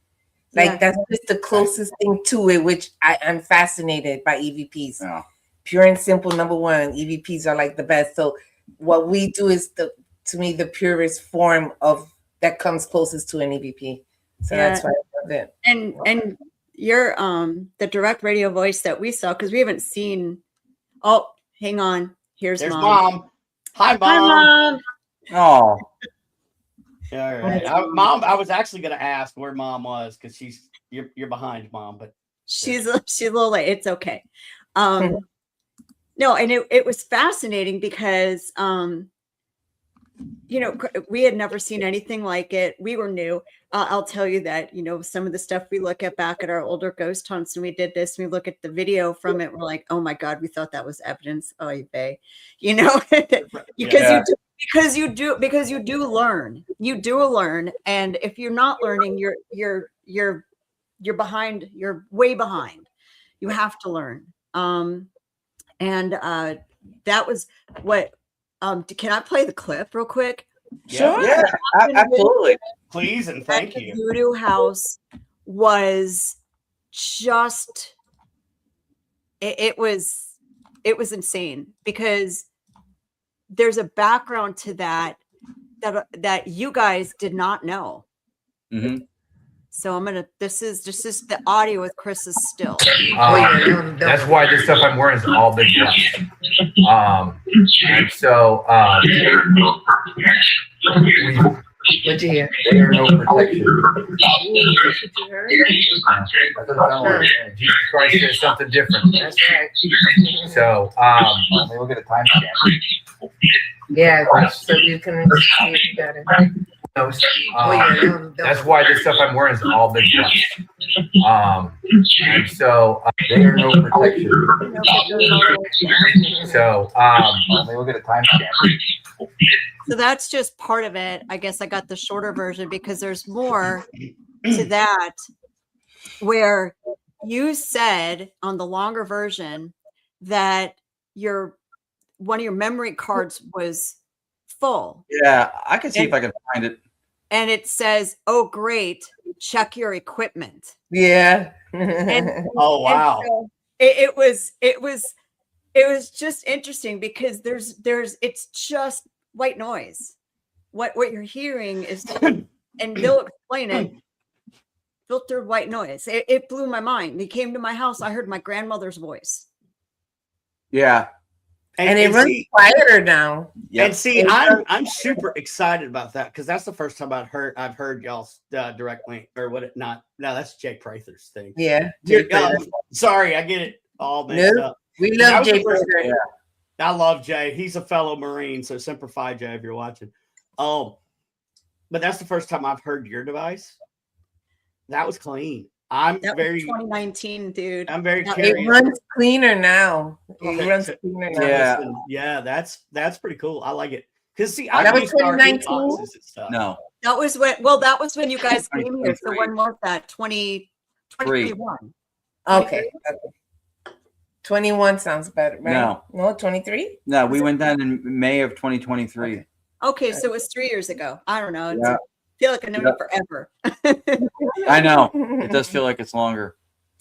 Like that's just the closest thing to it, which I'm fascinated by EVPs. Yeah. Pure and simple, number one, EVPs are like the best. So what we do is, to me, the purest form of that comes closest to an EVP. So that's why I love it. And you're the direct radio voice that we saw, because we haven't seen. Oh, hang on. There's mom. Hi, Mom. Hi, Mom. Oh. All right. I was actually going to ask where Mom was, because you're behind, Mom, but she's a little late. It's okay. No, and it was fascinating because we had never seen anything like it. We were new. I'll tell you that, some of the stuff we look at back at our older ghost hunts, and we did this, and we look at the video from it, we're like, oh my God, we thought that was evidence. Oh, you bay, because you do learn. You do learn. And if you're not learning, you're behind, you're way behind. You have to learn. And that was what, can I play the clip real quick? Sure. Yeah, absolutely. Please and thank you. The Voodoo House was just, it was insane, because there's a background to that you guys did not know. Mm-hmm. So this is the audio with Chris's still. That's why this stuff I'm wearing is all been blessed. And so What'd you hear? there are no protection. Jesus Christ says something different. That's right. So let me look at the timestamp. Yeah, so you can see it better. That's why this stuff I'm wearing is all been blessed. And so there are no protection. So let me look at the timestamp. So that's just part of it. I guess I got the shorter version, because there's more to that, where you said on the longer version that one of your memory cards was full. Yeah, I can see if I can find it. And it says, "Oh, great! Check your equipment." Yeah. Oh wow! So it was just interesting, because it's just white noise. What you're hearing is, and they'll explain it, filtered white noise. It blew my mind. They came to my house. I heard my grandmother's voice. Yeah. And it runs quieter now. Yep. And see, I'm super excited about that, because that's the first time I've heard y'all's direct link, or what? No, that's Jay Prather's thing. Yeah. Sorry, I get it all mixed up. We love Jay Prather. Yeah. I love Jay. He's a fellow Marine, so Semper Fi, Jay, if you're watching. But that's the first time I've heard your device. That was clean. That was 2019, dude. I'm very curious. It runs cleaner now. It runs cleaner now. Yeah. Yeah, that's pretty cool. I like it. Because see, That was 2019? Stuff. No. That was when you guys came here. So when was that? 2020? 2021. Okay. 21 sounds better, right? No, 23? No, we went down in May of 2023. Okay, so it was 3 years ago. I don't know. Yeah. I feel like I've known you forever. I know. It does feel like it's longer.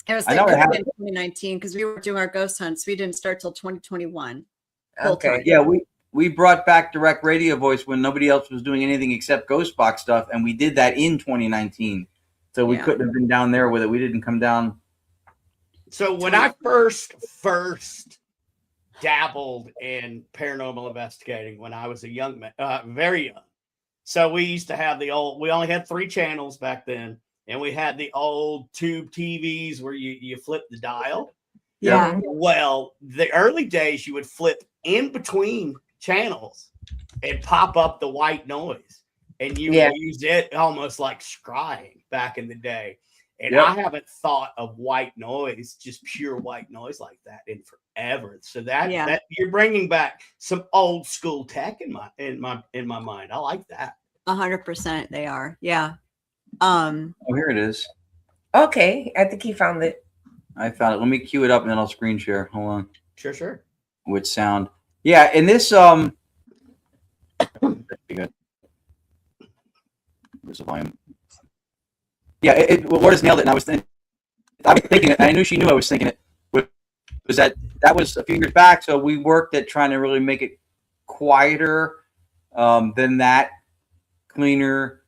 It was I know like it happened. in 2019 because we were doing our ghost hunts. We didn't start till 2021. Okay. Yeah, we brought back direct radio voice when nobody else was doing anything except ghost box stuff, and we did that in 2019. So we couldn't have been down there with it. We didn't come down. So when I first dabbled in paranormal investigating when I was a young man, very young. So we used to have we only had 3 channels back then, and we had the old tube TVs where you flip the dial. Yeah. Well, the early days you would flip in between channels and pop up the white noise, and you would use it almost like scrying back in the day. And I haven't thought of white noise, just pure white noise like that in forever. So that you're bringing back some old school tech in my mind. I like that. 100% they are. Yeah. Oh, here it is. Okay. I think he found it. I found it. Let me cue it up and then I'll screen share. Hold on. Sure. With sound. Yeah, and this good. Where's the volume? Yeah, Lourdes nailed it, and I was thinking it, and I knew she knew I was thinking it. Was that was a few years back, so we worked at trying to really make it quieter than that, cleaner.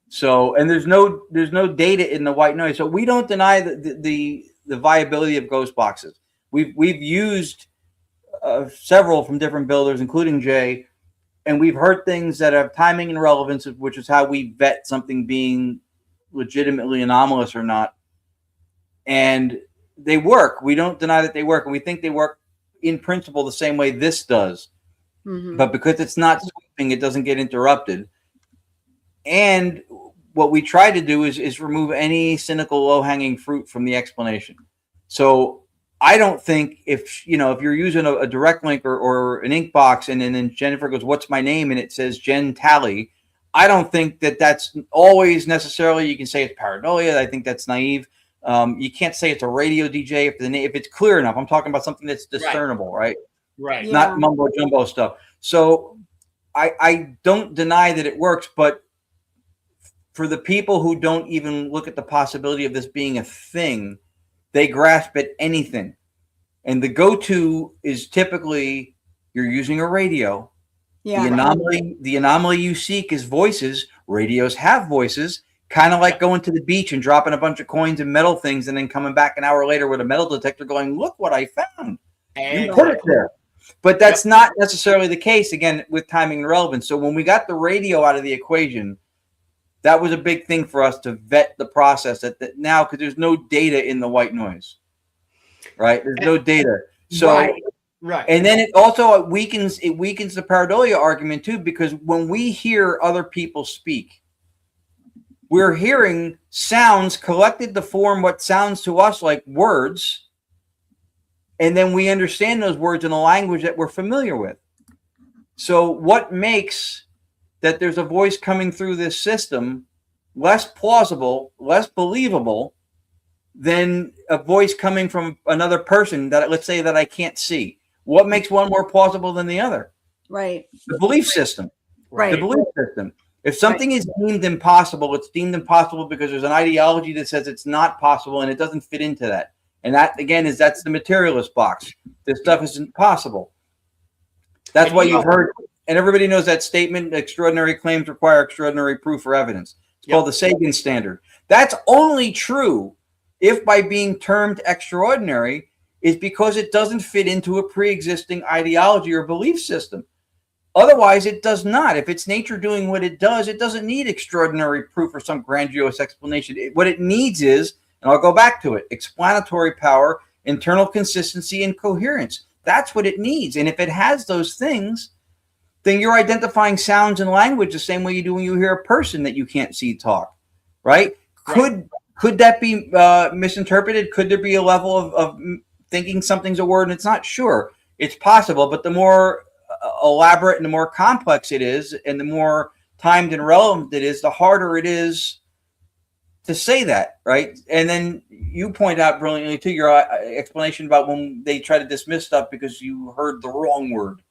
So, and there's no data in the white noise, so we don't deny the viability of ghost boxes. We've used several from different builders, including Jay, and we've heard things that have timing and relevance, which is how we vet something being legitimately anomalous or not. And they work. We don't deny that they work, and we think they work in principle the same way this does. Mm-hmm. But because it's not sweeping, it doesn't get interrupted. And what we try to do is remove any cynical low-hanging fruit from the explanation. So I don't think if you're using a direct link or an ink box, and then Jennifer goes, "What's my name?" and it says Jen Talley, I don't think that that's always necessarily. You can say it's paranoia. I think that's naive. You can't say it's a radio DJ if it's clear enough. I'm talking about something that's discernible, right? Right. Not mumbo jumbo stuff. So I don't deny that it works, but for the people who don't even look at the possibility of this being a thing, they grasp at anything. And the go-to is typically you're using a radio. Yeah. The anomaly you seek is voices. Radios have voices, kind of like going to the beach and dropping a bunch of coins and metal things and then coming back an hour later with a metal detector going, "Look what I found." You put it there. But that's not necessarily the case, again, with timing and relevance. So when we got the radio out of the equation, that was a big thing for us to vet the process that now, because there's no data in the white noise, right? There's no data. So, right. And then it also weakens the pareidolia argument too, because when we hear other people speak, we're hearing sounds collected to form what sounds to us like words. And then we understand those words in a language that we're familiar with. So what makes that there's a voice coming through this system less plausible, less believable than a voice coming from another person that, let's say, that I can't see? What makes one more plausible than the other? Right. The belief system. Right. The belief system. If something is deemed impossible, it's deemed impossible because there's an ideology that says it's not possible and it doesn't fit into that. And that, again, that's the materialist box. This stuff isn't possible. That's why you've heard, and everybody knows that statement, extraordinary claims require extraordinary proof or evidence. It's called the Sagan standard. That's only true if by being termed extraordinary is because it doesn't fit into a pre-existing ideology or belief system. Otherwise, it does not. If it's nature doing what it does, it doesn't need extraordinary proof or some grandiose explanation. What it needs is, and I'll go back to it, explanatory power, internal consistency, and coherence. That's what it needs. And if it has those things, then you're identifying sounds and language the same way you do when you hear a person that you can't see talk, right? Could that be misinterpreted? Could there be a level of thinking something's a word and it's not? Sure, it's possible. But the more elaborate and the more complex it is, and the more timed and relevant it is, the harder it is to say that, right? And then you point out brilliantly to your explanation about when they try to dismiss stuff because you heard the wrong word.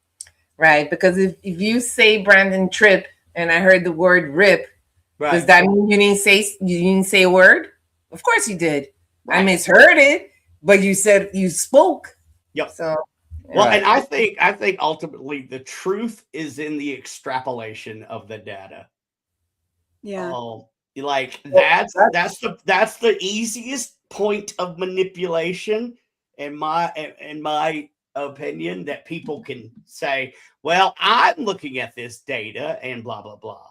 Right, because if you say Brandon Tripp and I heard the word rip, does that mean you didn't say a word? Of course you did. Right. I misheard it, but you said you spoke. Yep. So well, and I think ultimately the truth is in the extrapolation of the data. Yeah. Like that's the easiest point of manipulation in my opinion, that people can say, well, I'm looking at this data and blah blah blah.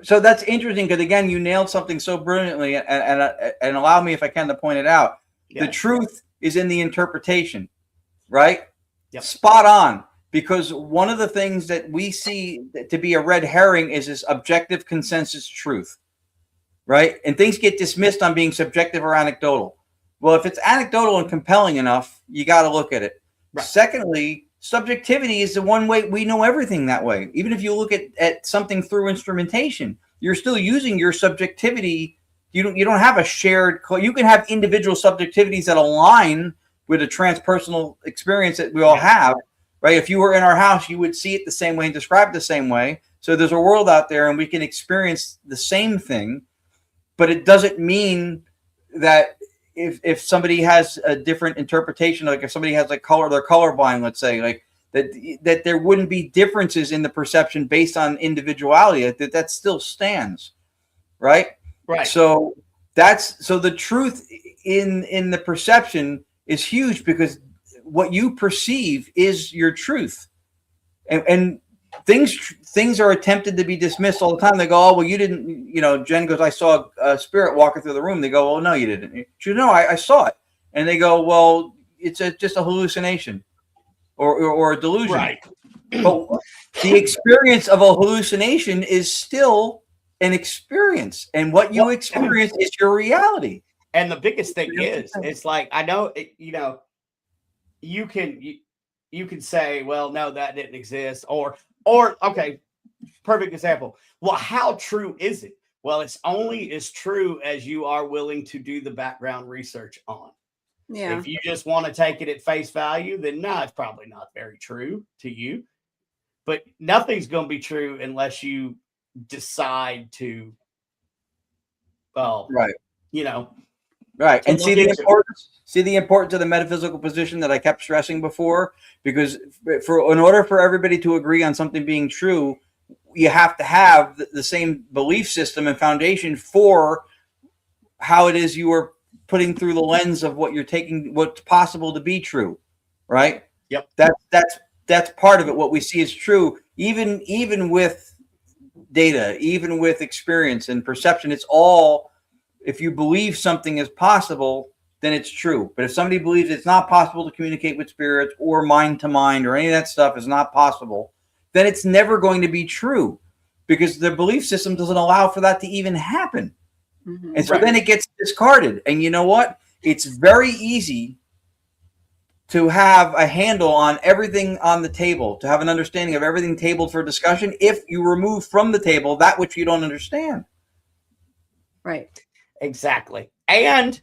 So that's interesting because again, you nailed something so brilliantly, and allow me, if I can, to point it out. Yeah. The truth is in the interpretation, right? Yep. Spot on. Because one of the things that we see to be a red herring is this objective consensus truth, right? And things get dismissed on being subjective or anecdotal. Well, if it's anecdotal and compelling enough, you got to look at it. Right. Secondly, subjectivity is the one way we know everything that way. Even if you look at something through instrumentation, you're still using your subjectivity. You don't have a shared. You can have individual subjectivities that align with a transpersonal experience that we all have. Right? If you were in our house, you would see it the same way and describe it the same way. So there's a world out there and we can experience the same thing, but it doesn't mean that if somebody has a different interpretation, like if somebody has like color, they're colorblind, let's say, like that there wouldn't be differences in the perception based on individuality. That still stands. Right. Right. So the truth in the perception is huge because what you perceive is your truth, and things are attempted to be dismissed all the time. They go, oh, well, you didn't, Jen goes, I saw a spirit walking through the room. They go, well, no, you didn't. She goes, no, I saw it. And they go, well, it's just a hallucination or a delusion. Right. But the experience of a hallucination is still an experience, and what you experience is your reality. And the biggest thing is, it's like, I know, you can say, well, no, that didn't exist, or okay, perfect example. Well, how true is it? Well, it's only as true as you are willing to do the background research on. Yeah. If you just want to take it at face value, then no, it's probably not very true to you. But nothing's going to be true unless you decide to, right. Right. And see the importance of the metaphysical position that I kept stressing before, because in order for everybody to agree on something being true, you have to have the same belief system and foundation for how it is you are putting through the lens of what you're taking, what's possible to be true. Right. Yep. That's part of it. What we see is true, even with data, even with experience and perception. It's all, if you believe something is possible, then it's true. But if somebody believes it's not possible to communicate with spirits or mind to mind or any of that stuff is not possible, then it's never going to be true because their belief system doesn't allow for that to even happen. Mm-hmm. And so then it gets discarded. And you know what? It's very easy to have a handle on everything on the table, to have an understanding of everything tabled for discussion if you remove from the table that which you don't understand. Right. Exactly. And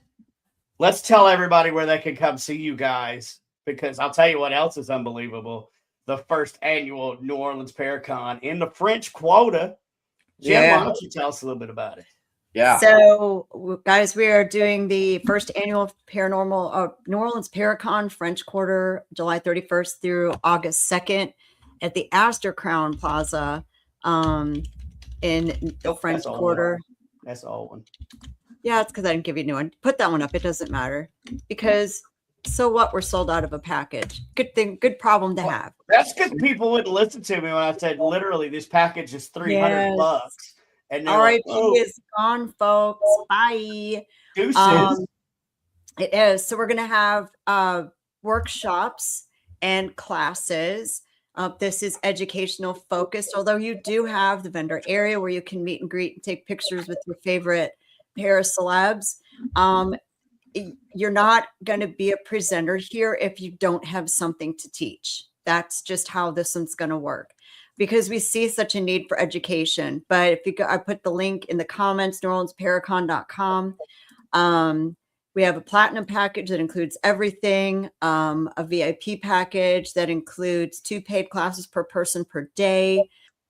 let's tell everybody where they can come see you guys, because I'll tell you what else is unbelievable. The first annual New Orleans Paracon in the French Quarter. Jim, why don't you tell us a little bit about it? Yeah. So, guys, we are doing the first annual Paranormal New Orleans Paracon French Quarter, July 31st through August 2nd at the Astor Crown Plaza in the French Quarter. That's the old one. Yeah, it's because I didn't give you a new one. Put that one up. It doesn't matter because so what? We're sold out of a package. Good thing. Good problem to have. That's because people wouldn't listen to me when I said literally this package is $300. And RIP is gone, folks. Bye. Deuces. It is. So we're going to have workshops and classes. This is educational focused, although you do have the vendor area where you can meet and greet and take pictures with your favorite pair of celebs. You're not going to be a presenter here if you don't have something to teach. That's just how this one's going to work. because we see such a need for education. But if you go, I put the link in the comments, NewOrleansParacon.com. We have a platinum package that includes everything, a VIP package that includes 2 paid classes per person per day,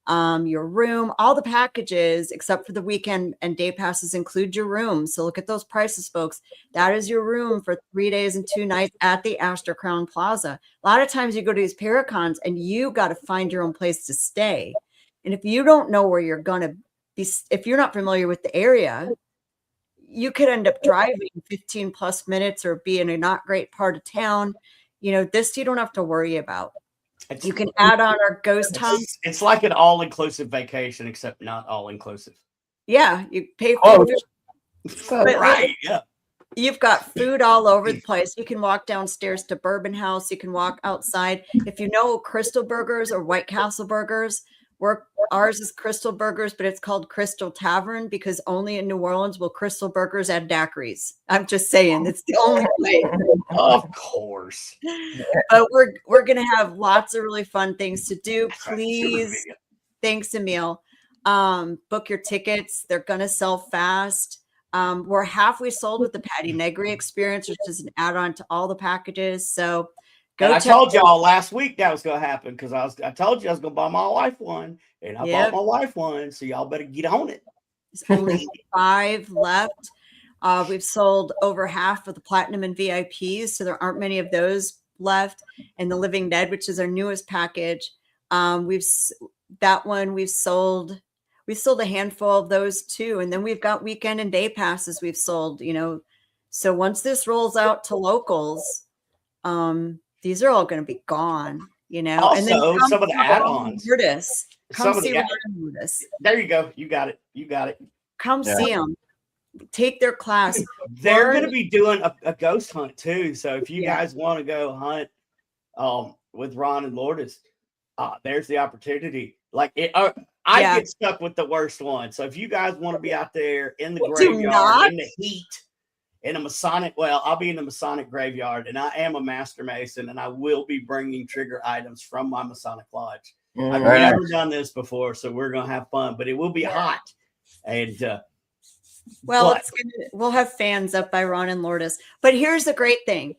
your room, all the packages except for the weekend and day passes include your room. So look at those prices, folks. That is your room for 3 days and 2 nights at the Astor Crown Plaza. A lot of times you go to these Paracons and you got to find your own place to stay. And if you don't know where you're going to be, if you're not familiar with the area, you could end up driving 15 plus minutes or be in a not great part of town. You know, this you don't have to worry about. You can add on our ghost hunt. It's like an all-inclusive vacation, except not all-inclusive. Yeah, you pay for it. Right, yeah. You've got food all over the place. You can walk downstairs to Bourbon House. You can walk outside. If you know Crystal Burgers or White Castle Burgers, ours is Crystal Burgers, but it's called Crystal Tavern because only in New Orleans will Crystal Burgers add daiquiris. I'm just saying, it's the only way. Of course. But we're gonna have lots of really fun things to do. Please, thanks, Emil. Book your tickets. They're gonna sell fast. We're halfway sold with the Patty Negri experience, which is an add-on to all the packages. So I told y'all last week that was going to happen because I told you I was going to buy my wife one, and I bought my wife one. So y'all better get on it. There's only 5 left. We've sold over half of the platinum and VIPs, so there aren't many of those left. And the Living Dead, which is our newest package, we've sold a handful of those too. And then we've got weekend and day passes we've sold. You know, so once this rolls out to locals, these are all going to be gone, you know. Also, and then some of the add-ons. Come see Ron and Lourdes. There you go. You got it. Come see them. Take their class. They're going to be doing a ghost hunt too. So if you guys want to go hunt with Ron and Lourdes, there's the opportunity. Like I get stuck with the worst one. So if you guys want to be out there in the graveyard in the heat, in a Masonic, I'll be in the Masonic graveyard, and I am a master mason, and I will be bringing trigger items from my Masonic lodge. I've never done this before, so we're gonna have fun, but it will be hot. And we'll have fans up by Ron and Lourdes. But here's the great thing: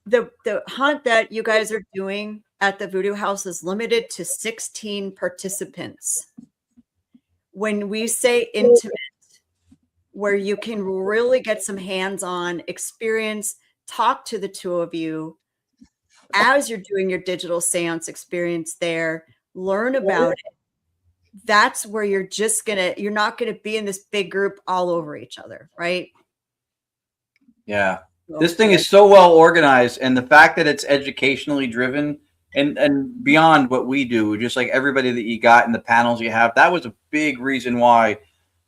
the hunt that you guys are doing at the Voodoo House is limited to 16 participants. When we say intimate, where you can really get some hands-on experience, talk to the two of you as you're doing your digital seance experience there, learn about it. That's where you're not going to be in this big group all over each other, right? Yeah. This thing is so well organized, and the fact that it's educationally driven and beyond what we do, just like everybody that you got in the panels you have, that was a big reason why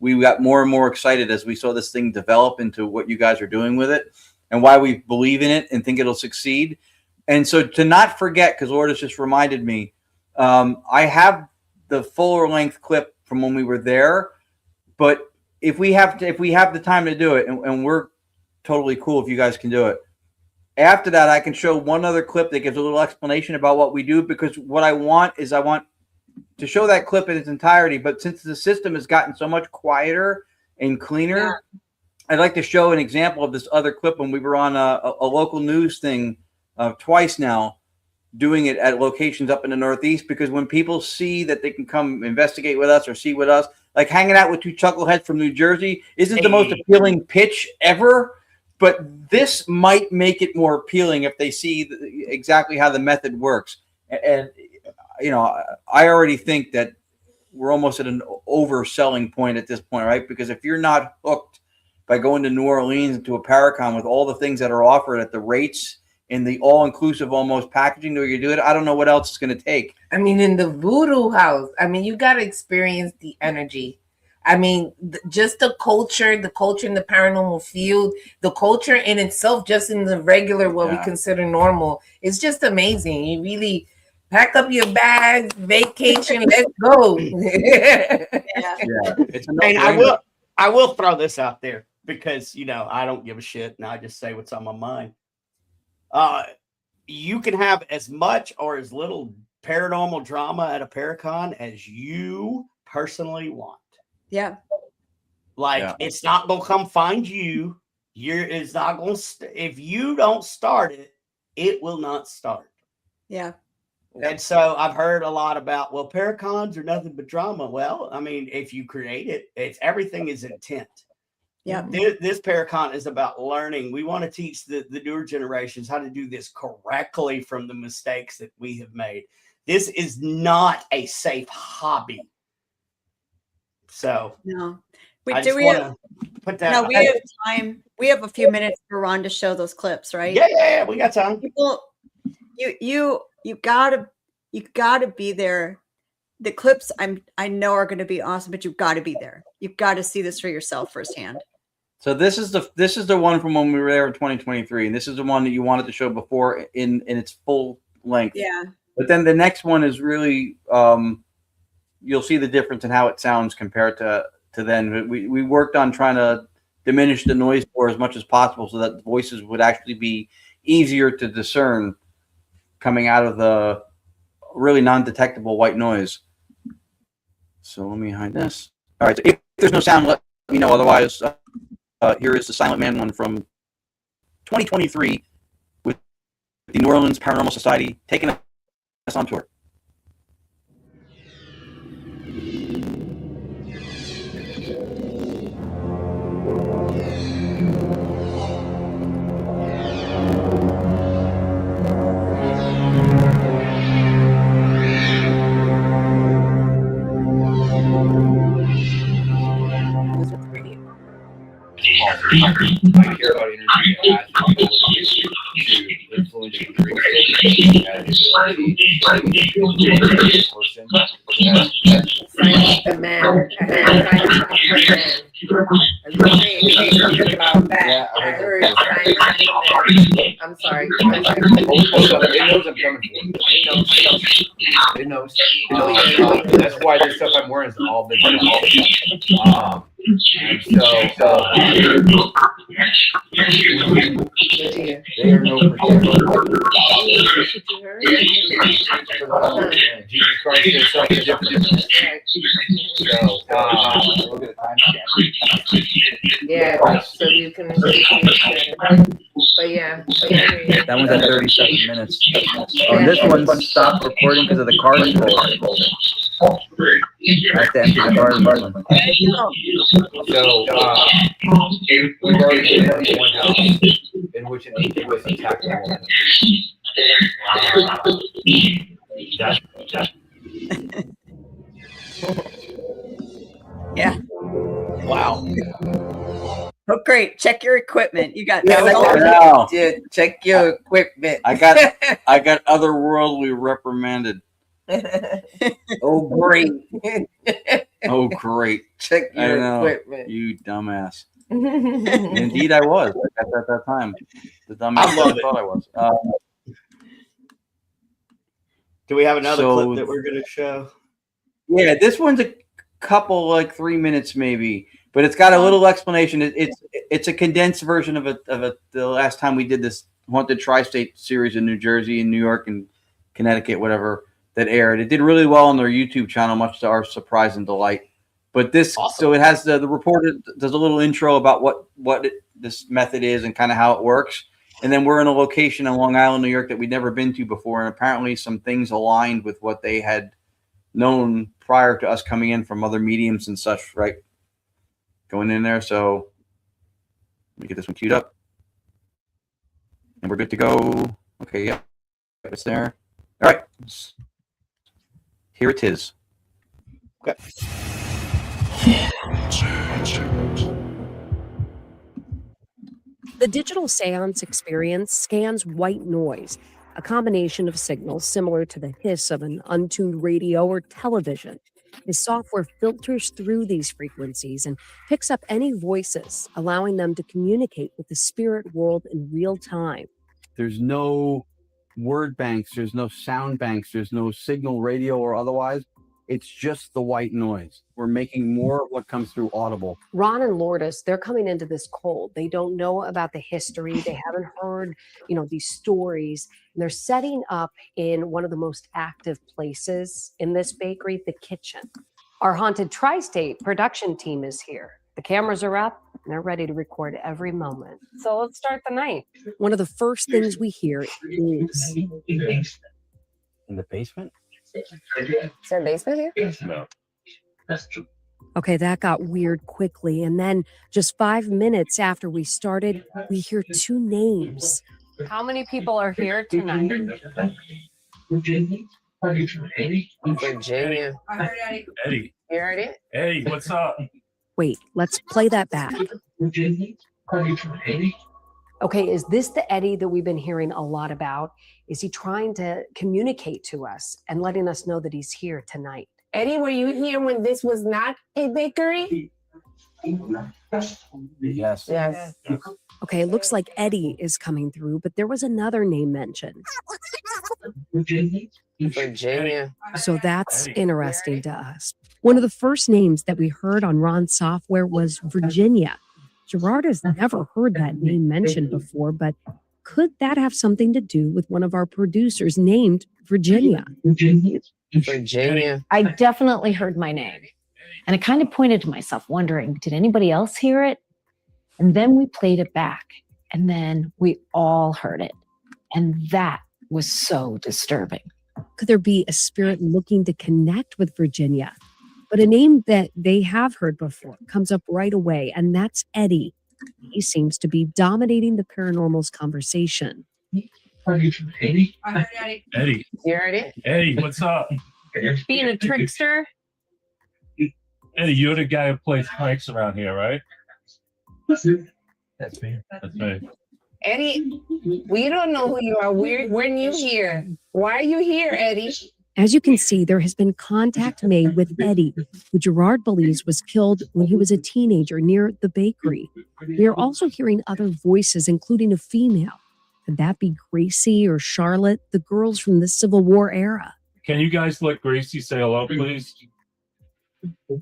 we got more and more excited as we saw this thing develop into what you guys are doing with it and why we believe in it and think it'll succeed. And so to not forget, because Lourdes just reminded me, I have the fuller length clip from when we were there, but if we have the time to do it, and we're totally cool if you guys can do it. After that, I can show one other clip that gives a little explanation about what we do, because what I want to show that clip in its entirety, but since the system has gotten so much quieter and cleaner, I'd like to show an example of this other clip when we were on a local news thing twice now, doing it at locations up in the Northeast, because when people see that they can come investigate with us or see with us, like hanging out with 2 chuckleheads from New Jersey isn't the most appealing pitch ever, but this might make it more appealing if they see exactly how the method works. And you know, I already think that we're almost at an overselling point at this point, right? Because if you're not hooked by going to New Orleans into a Paracon with all the things that are offered at the rates in the all-inclusive almost packaging that you do it, I don't know what else it's going to take. I mean, in the Voodoo House, I mean, you got to experience the energy. I mean, just the culture in the paranormal field, the culture in itself, just in the regular, what we consider normal, it's just amazing. You really pack up your bags, vacation, let's go. And I will throw this out there because, you know, I don't give a shit and I just say what's on my mind. You can have as much or as little paranormal drama at a Paracon as you personally want. Yeah. Like, it's not going to come find you. It's not going to, if you don't start it, it will not start. Yeah. And so I've heard a lot about, well, Paracons are nothing but drama. Well, I mean, if you create it, everything is intent. Yeah. This Paracon is about learning. We want to teach the newer generations how to do this correctly from the mistakes that we have made. This is not a safe hobby. So no, we have put that. No, we have time. We have a few minutes for Ron to show those clips, right? Yeah, we got time. People, you gotta be there. The clips I know are going to be awesome, but you've got to be there. You've got to see this for yourself firsthand. So this is the one from when we were there in 2023, and this is the one that you wanted to show before in its full length. Yeah. But then the next one is really you'll see the difference in how it sounds compared to then. We worked on trying to diminish the noise floor as much as possible so that the voices would actually be easier to discern coming out of the really non-detectable white noise. So let me hide this. All right. So if there's no sound, let me know. Otherwise, here is the Silent Man one from 2023 with the New Orleans Paranormal Society taking us on tour. I care about energy as to influence your dream person. Silence the man. I heard silence the man. I was saying something about that. Yeah, I heard silence the man. I'm sorry. It knows I'm coming for it. It knows. That's why this stuff I'm wearing is all been done. And so they are no protection. Jesus Christ is something different. So look at the time stamp. Yeah, so you can but yeah. That one's at 37 minutes. This one stopped recording because of the car control. I have to empty the car. So we've already been in one house in which an incubus attacked a woman. Yeah. Wow. Oh, great. Check your equipment. You got check your equipment. I got otherworldly reprimanded. Oh, great. Oh, great. Check your equipment. You dumbass. Indeed, I was at that time. The dumbass I thought I was. Do we have another clip that we're going to show? Yeah, this one's a couple, like 3 minutes maybe, but it's got a little explanation. It's a condensed version of the last time we did this Haunted Tri-State series in New Jersey and New York and Connecticut, whatever, that aired. It did really well on their YouTube channel, much to our surprise and delight. But this, so it has the reporter does a little intro about what this method is and kind of how it works. And then we're in a location in Long Island, New York that we'd never been to before. And apparently some things aligned with what they had known prior to us coming in from other mediums and such, right? Going in there. So let me get this one queued up. And we're good to go. Okay, yeah. It's there. All right. Here it is. Okay. The digital seance experience scans white noise, a combination of signals similar to the hiss of an untuned radio or television. The software filters through these frequencies and picks up any voices, allowing them to communicate with the spirit world in real time. There's no word banks, there's no sound banks, there's no signal radio or otherwise. It's just the white noise. We're making more of what comes through audible. Ron and Lourdes, they're coming into this cold. They don't know about the history. They haven't heard, these stories. And they're setting up in one of the most active places in this bakery, the kitchen. Our Haunted Tri-State production team is here. The cameras are up and they're ready to record every moment. So let's start the night. One of the first things we hear is... In the basement? Is there a basement here? No. Okay, that got weird quickly. And then just 5 minutes after we started, we hear two names. How many people are here tonight? Virginia. Eddie. You heard it? Eddie, what's up? Wait, let's play that back. Okay, is this the Eddie that we've been hearing a lot about? Is he trying to communicate to us and letting us know that he's here tonight? Eddie, were you here when this was not a bakery? Yes. Yes. Okay, it looks like Eddie is coming through, but there was another name mentioned. Virginia. So that's interesting to us. One of the first names that we heard on Ron's software was Virginia. Gerard has never heard that name mentioned before, but could that have something to do with one of our producers named Virginia? Virginia. I definitely heard my name. And I kind of pointed to myself, wondering, did anybody else hear it? And then we played it back. And then we all heard it. And that was so disturbing. Could there be a spirit looking to connect with Virginia? But a name that they have heard before comes up right away, and that's Eddie. He seems to be dominating the paranormal's conversation. Eddie. Eddie. You heard it? Eddie, what's up? Being a trickster? Eddie, you're the guy who plays pranks around here, right? That's me. That's me. Eddie, we don't know who you are. When you here? Why are you here, Eddie? As you can see, there has been contact made with Eddie, who Gerard believes was killed when he was a teenager near the bakery. We are also hearing other voices, including a female. Could that be Gracie or Charlotte, the girls from the Civil War era? Can you guys let Gracie say hello, please?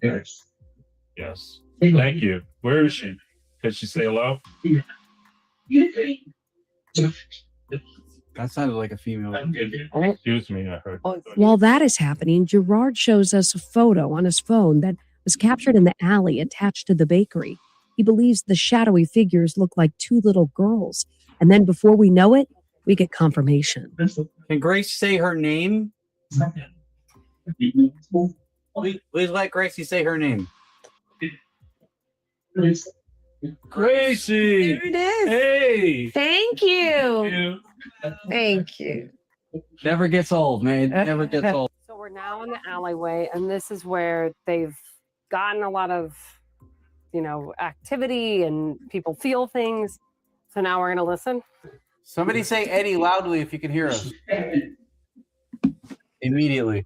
Yes. Yes. Thank you. Where is she? Can she say hello? That sounded like a female. Excuse me, I heard. While that is happening, Gerard shows us a photo on his phone that was captured in the alley attached to the bakery. He believes the shadowy figures look like two little girls. And then before we know it, we get confirmation. Can Grace say her name? Please let Gracie say her name. Gracie! There it is. Hey! Thank you. Thank you. Never gets old, man. Never gets old. So we're now in the alleyway, and this is where they've gotten a lot of, activity and people feel things. So now we're going to listen. Somebody say Eddie loudly if you can hear us. Immediately.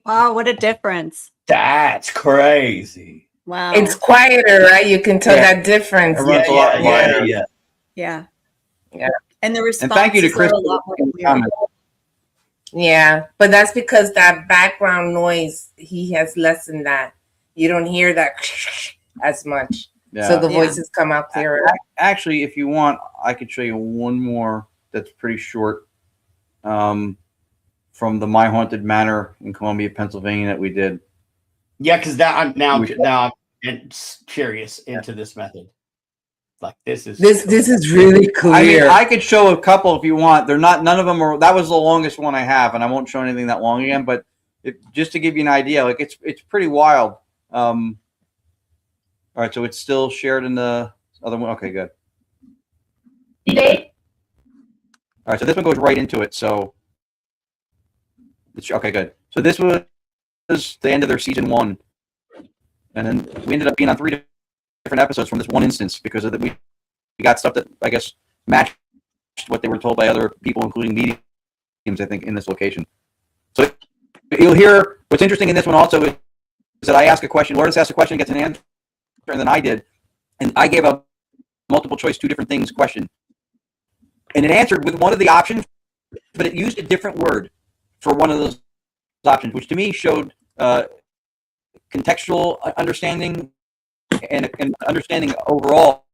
Wow, what a difference. That's crazy. Wow. It's quieter, right? You can tell that difference. Everyone's a lot quieter. Yeah. Yeah. And the response And thank you to Chris. a lot more clear. Yeah, but that's because that background noise, he has lessened that. You don't hear that as much. Yeah. So the voices come out clearer. Actually, if you want, I could show you one more that's pretty short from the My Haunted Manor in Columbia, Pennsylvania that we did. Yeah, because I'm now I'm curious into this method. Like this is really clear. I mean, I could show a couple if you want. They're not. None of them are. That was the longest one I have, and I won't show anything that long again. But just to give you an idea, like it's pretty wild. All right, so it's still shared in the other one. Okay, good. All right, so this one goes right into it. So it's okay, good. So this was the end of their season 1, and then we ended up being on 3 different episodes from this one instance because of we got stuff that I guess matched what they were told by other people, including mediums, I think, in this location. So you'll hear what's interesting in this one also is that I ask a question, Lourdes asks a question, gets an answer, and then I did, and I gave a multiple choice 2 different things question. and it answered with one of the options, but it used a different word for one of those options, which to me showed contextual understanding and understanding overall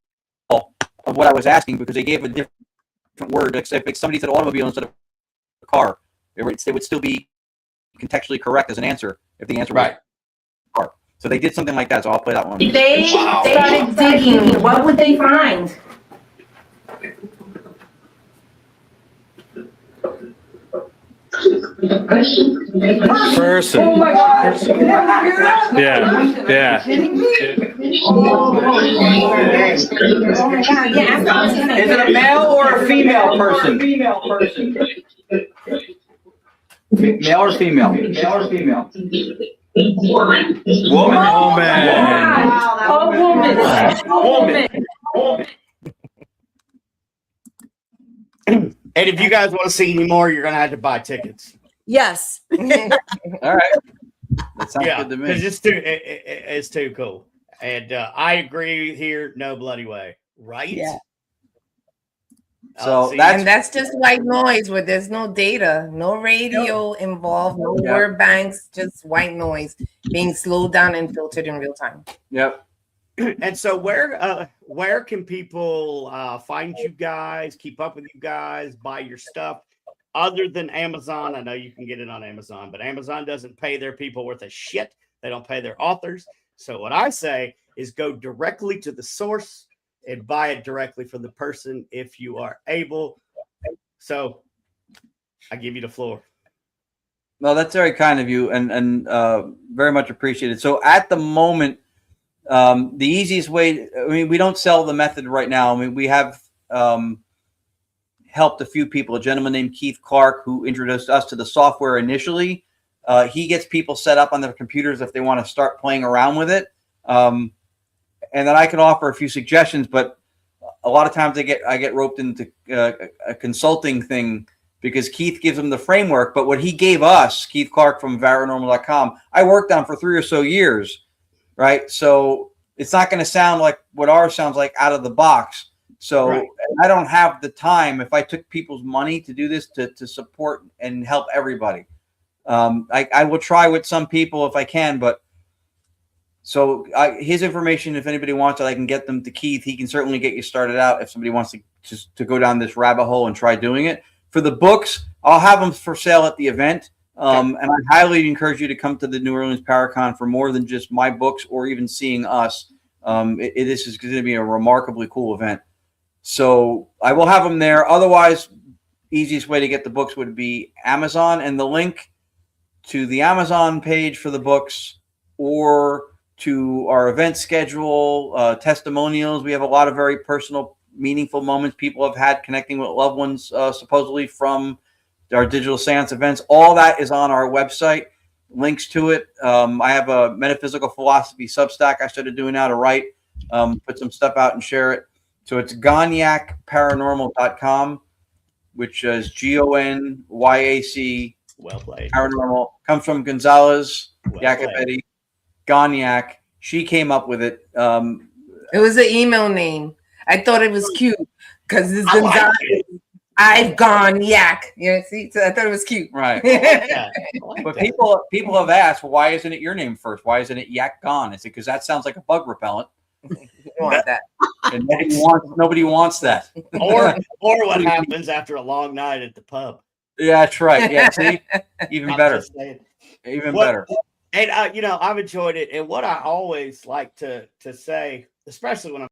of what I was asking, because they gave a different word. Except if somebody said automobile instead of car, they would still be contextually correct as an answer if the answer was car. So they did something like that. So I'll play that one. If they started digging, what would they find? Person. Oh my gosh. Yeah. Oh my God, yeah. Is it a male or a female person? Male or female? Woman. Woman. And if you guys want to see any more, you're going to have to buy tickets. Yes. All right. That sounds good to me. Because it's too cool. And I agree here, no bloody way. Right? Yeah. So that's just white noise where there's no data, no radio involved, no word banks, just white noise being slowed down and filtered in real time. Yep. And so where can people find you guys, keep up with you guys, buy your stuff other than Amazon? I know you can get it on Amazon, but Amazon doesn't pay their people worth a shit. They don't pay their authors. So what I say is go directly to the source and buy it directly from the person if you are able. So I give you the floor. No, that's very kind of you and very much appreciated. So at the moment, the easiest way, I mean, we don't sell the method right now. I mean, we have helped a few people. A gentleman named Keith Clark, who introduced us to the software initially. He gets people set up on their computers if they want to start playing around with it. And then I can offer a few suggestions, but a lot of times I get roped into a consulting thing because Keith gives them the framework. But what he gave us, Keith Clark from paranormal.com, I worked on for 3 or so years, right? So it's not going to sound like what ours sounds like out of the box. So I don't have the time, if I took people's money to do this, to support and help everybody. I will try with some people if I can, but so his information, if anybody wants it, I can get them to Keith. He can certainly get you started out if somebody wants to just to go down this rabbit hole and try doing it. For the books, I'll have them for sale at the event. And I highly encourage you to come to the New Orleans Paracon for more than just my books or even seeing us. This is going to be a remarkably cool event. So I will have them there. Otherwise, easiest way to get the books would be Amazon, and the link to the Amazon page for the books or to our event schedule, testimonials. We have a lot of very personal, meaningful moments people have had connecting with loved ones, supposedly from our digital seance events. All that is on our website. Links to it. I have a metaphysical philosophy Substack I started doing now to write, put some stuff out and share it. So it's gonyacparanormal.com, which is GONYAC. Well played. Paranormal. Comes from Gonzalez Yacobetti. Gonyac. She came up with it. It was an email name. I thought it was cute because it's Gonzalez. I've gone yak. Yeah, see, so I thought it was cute. Right. Like But that. people have asked, well, why isn't it your name first? Why isn't it Yak Gone? Is it because that sounds like a bug repellent? You want that. And nobody wants that. or what happens after a long night at the pub. Yeah, that's right. Yeah, see, even I'm better. just saying. Even What- better. And I've enjoyed it. And what I always like to say, especially when I'm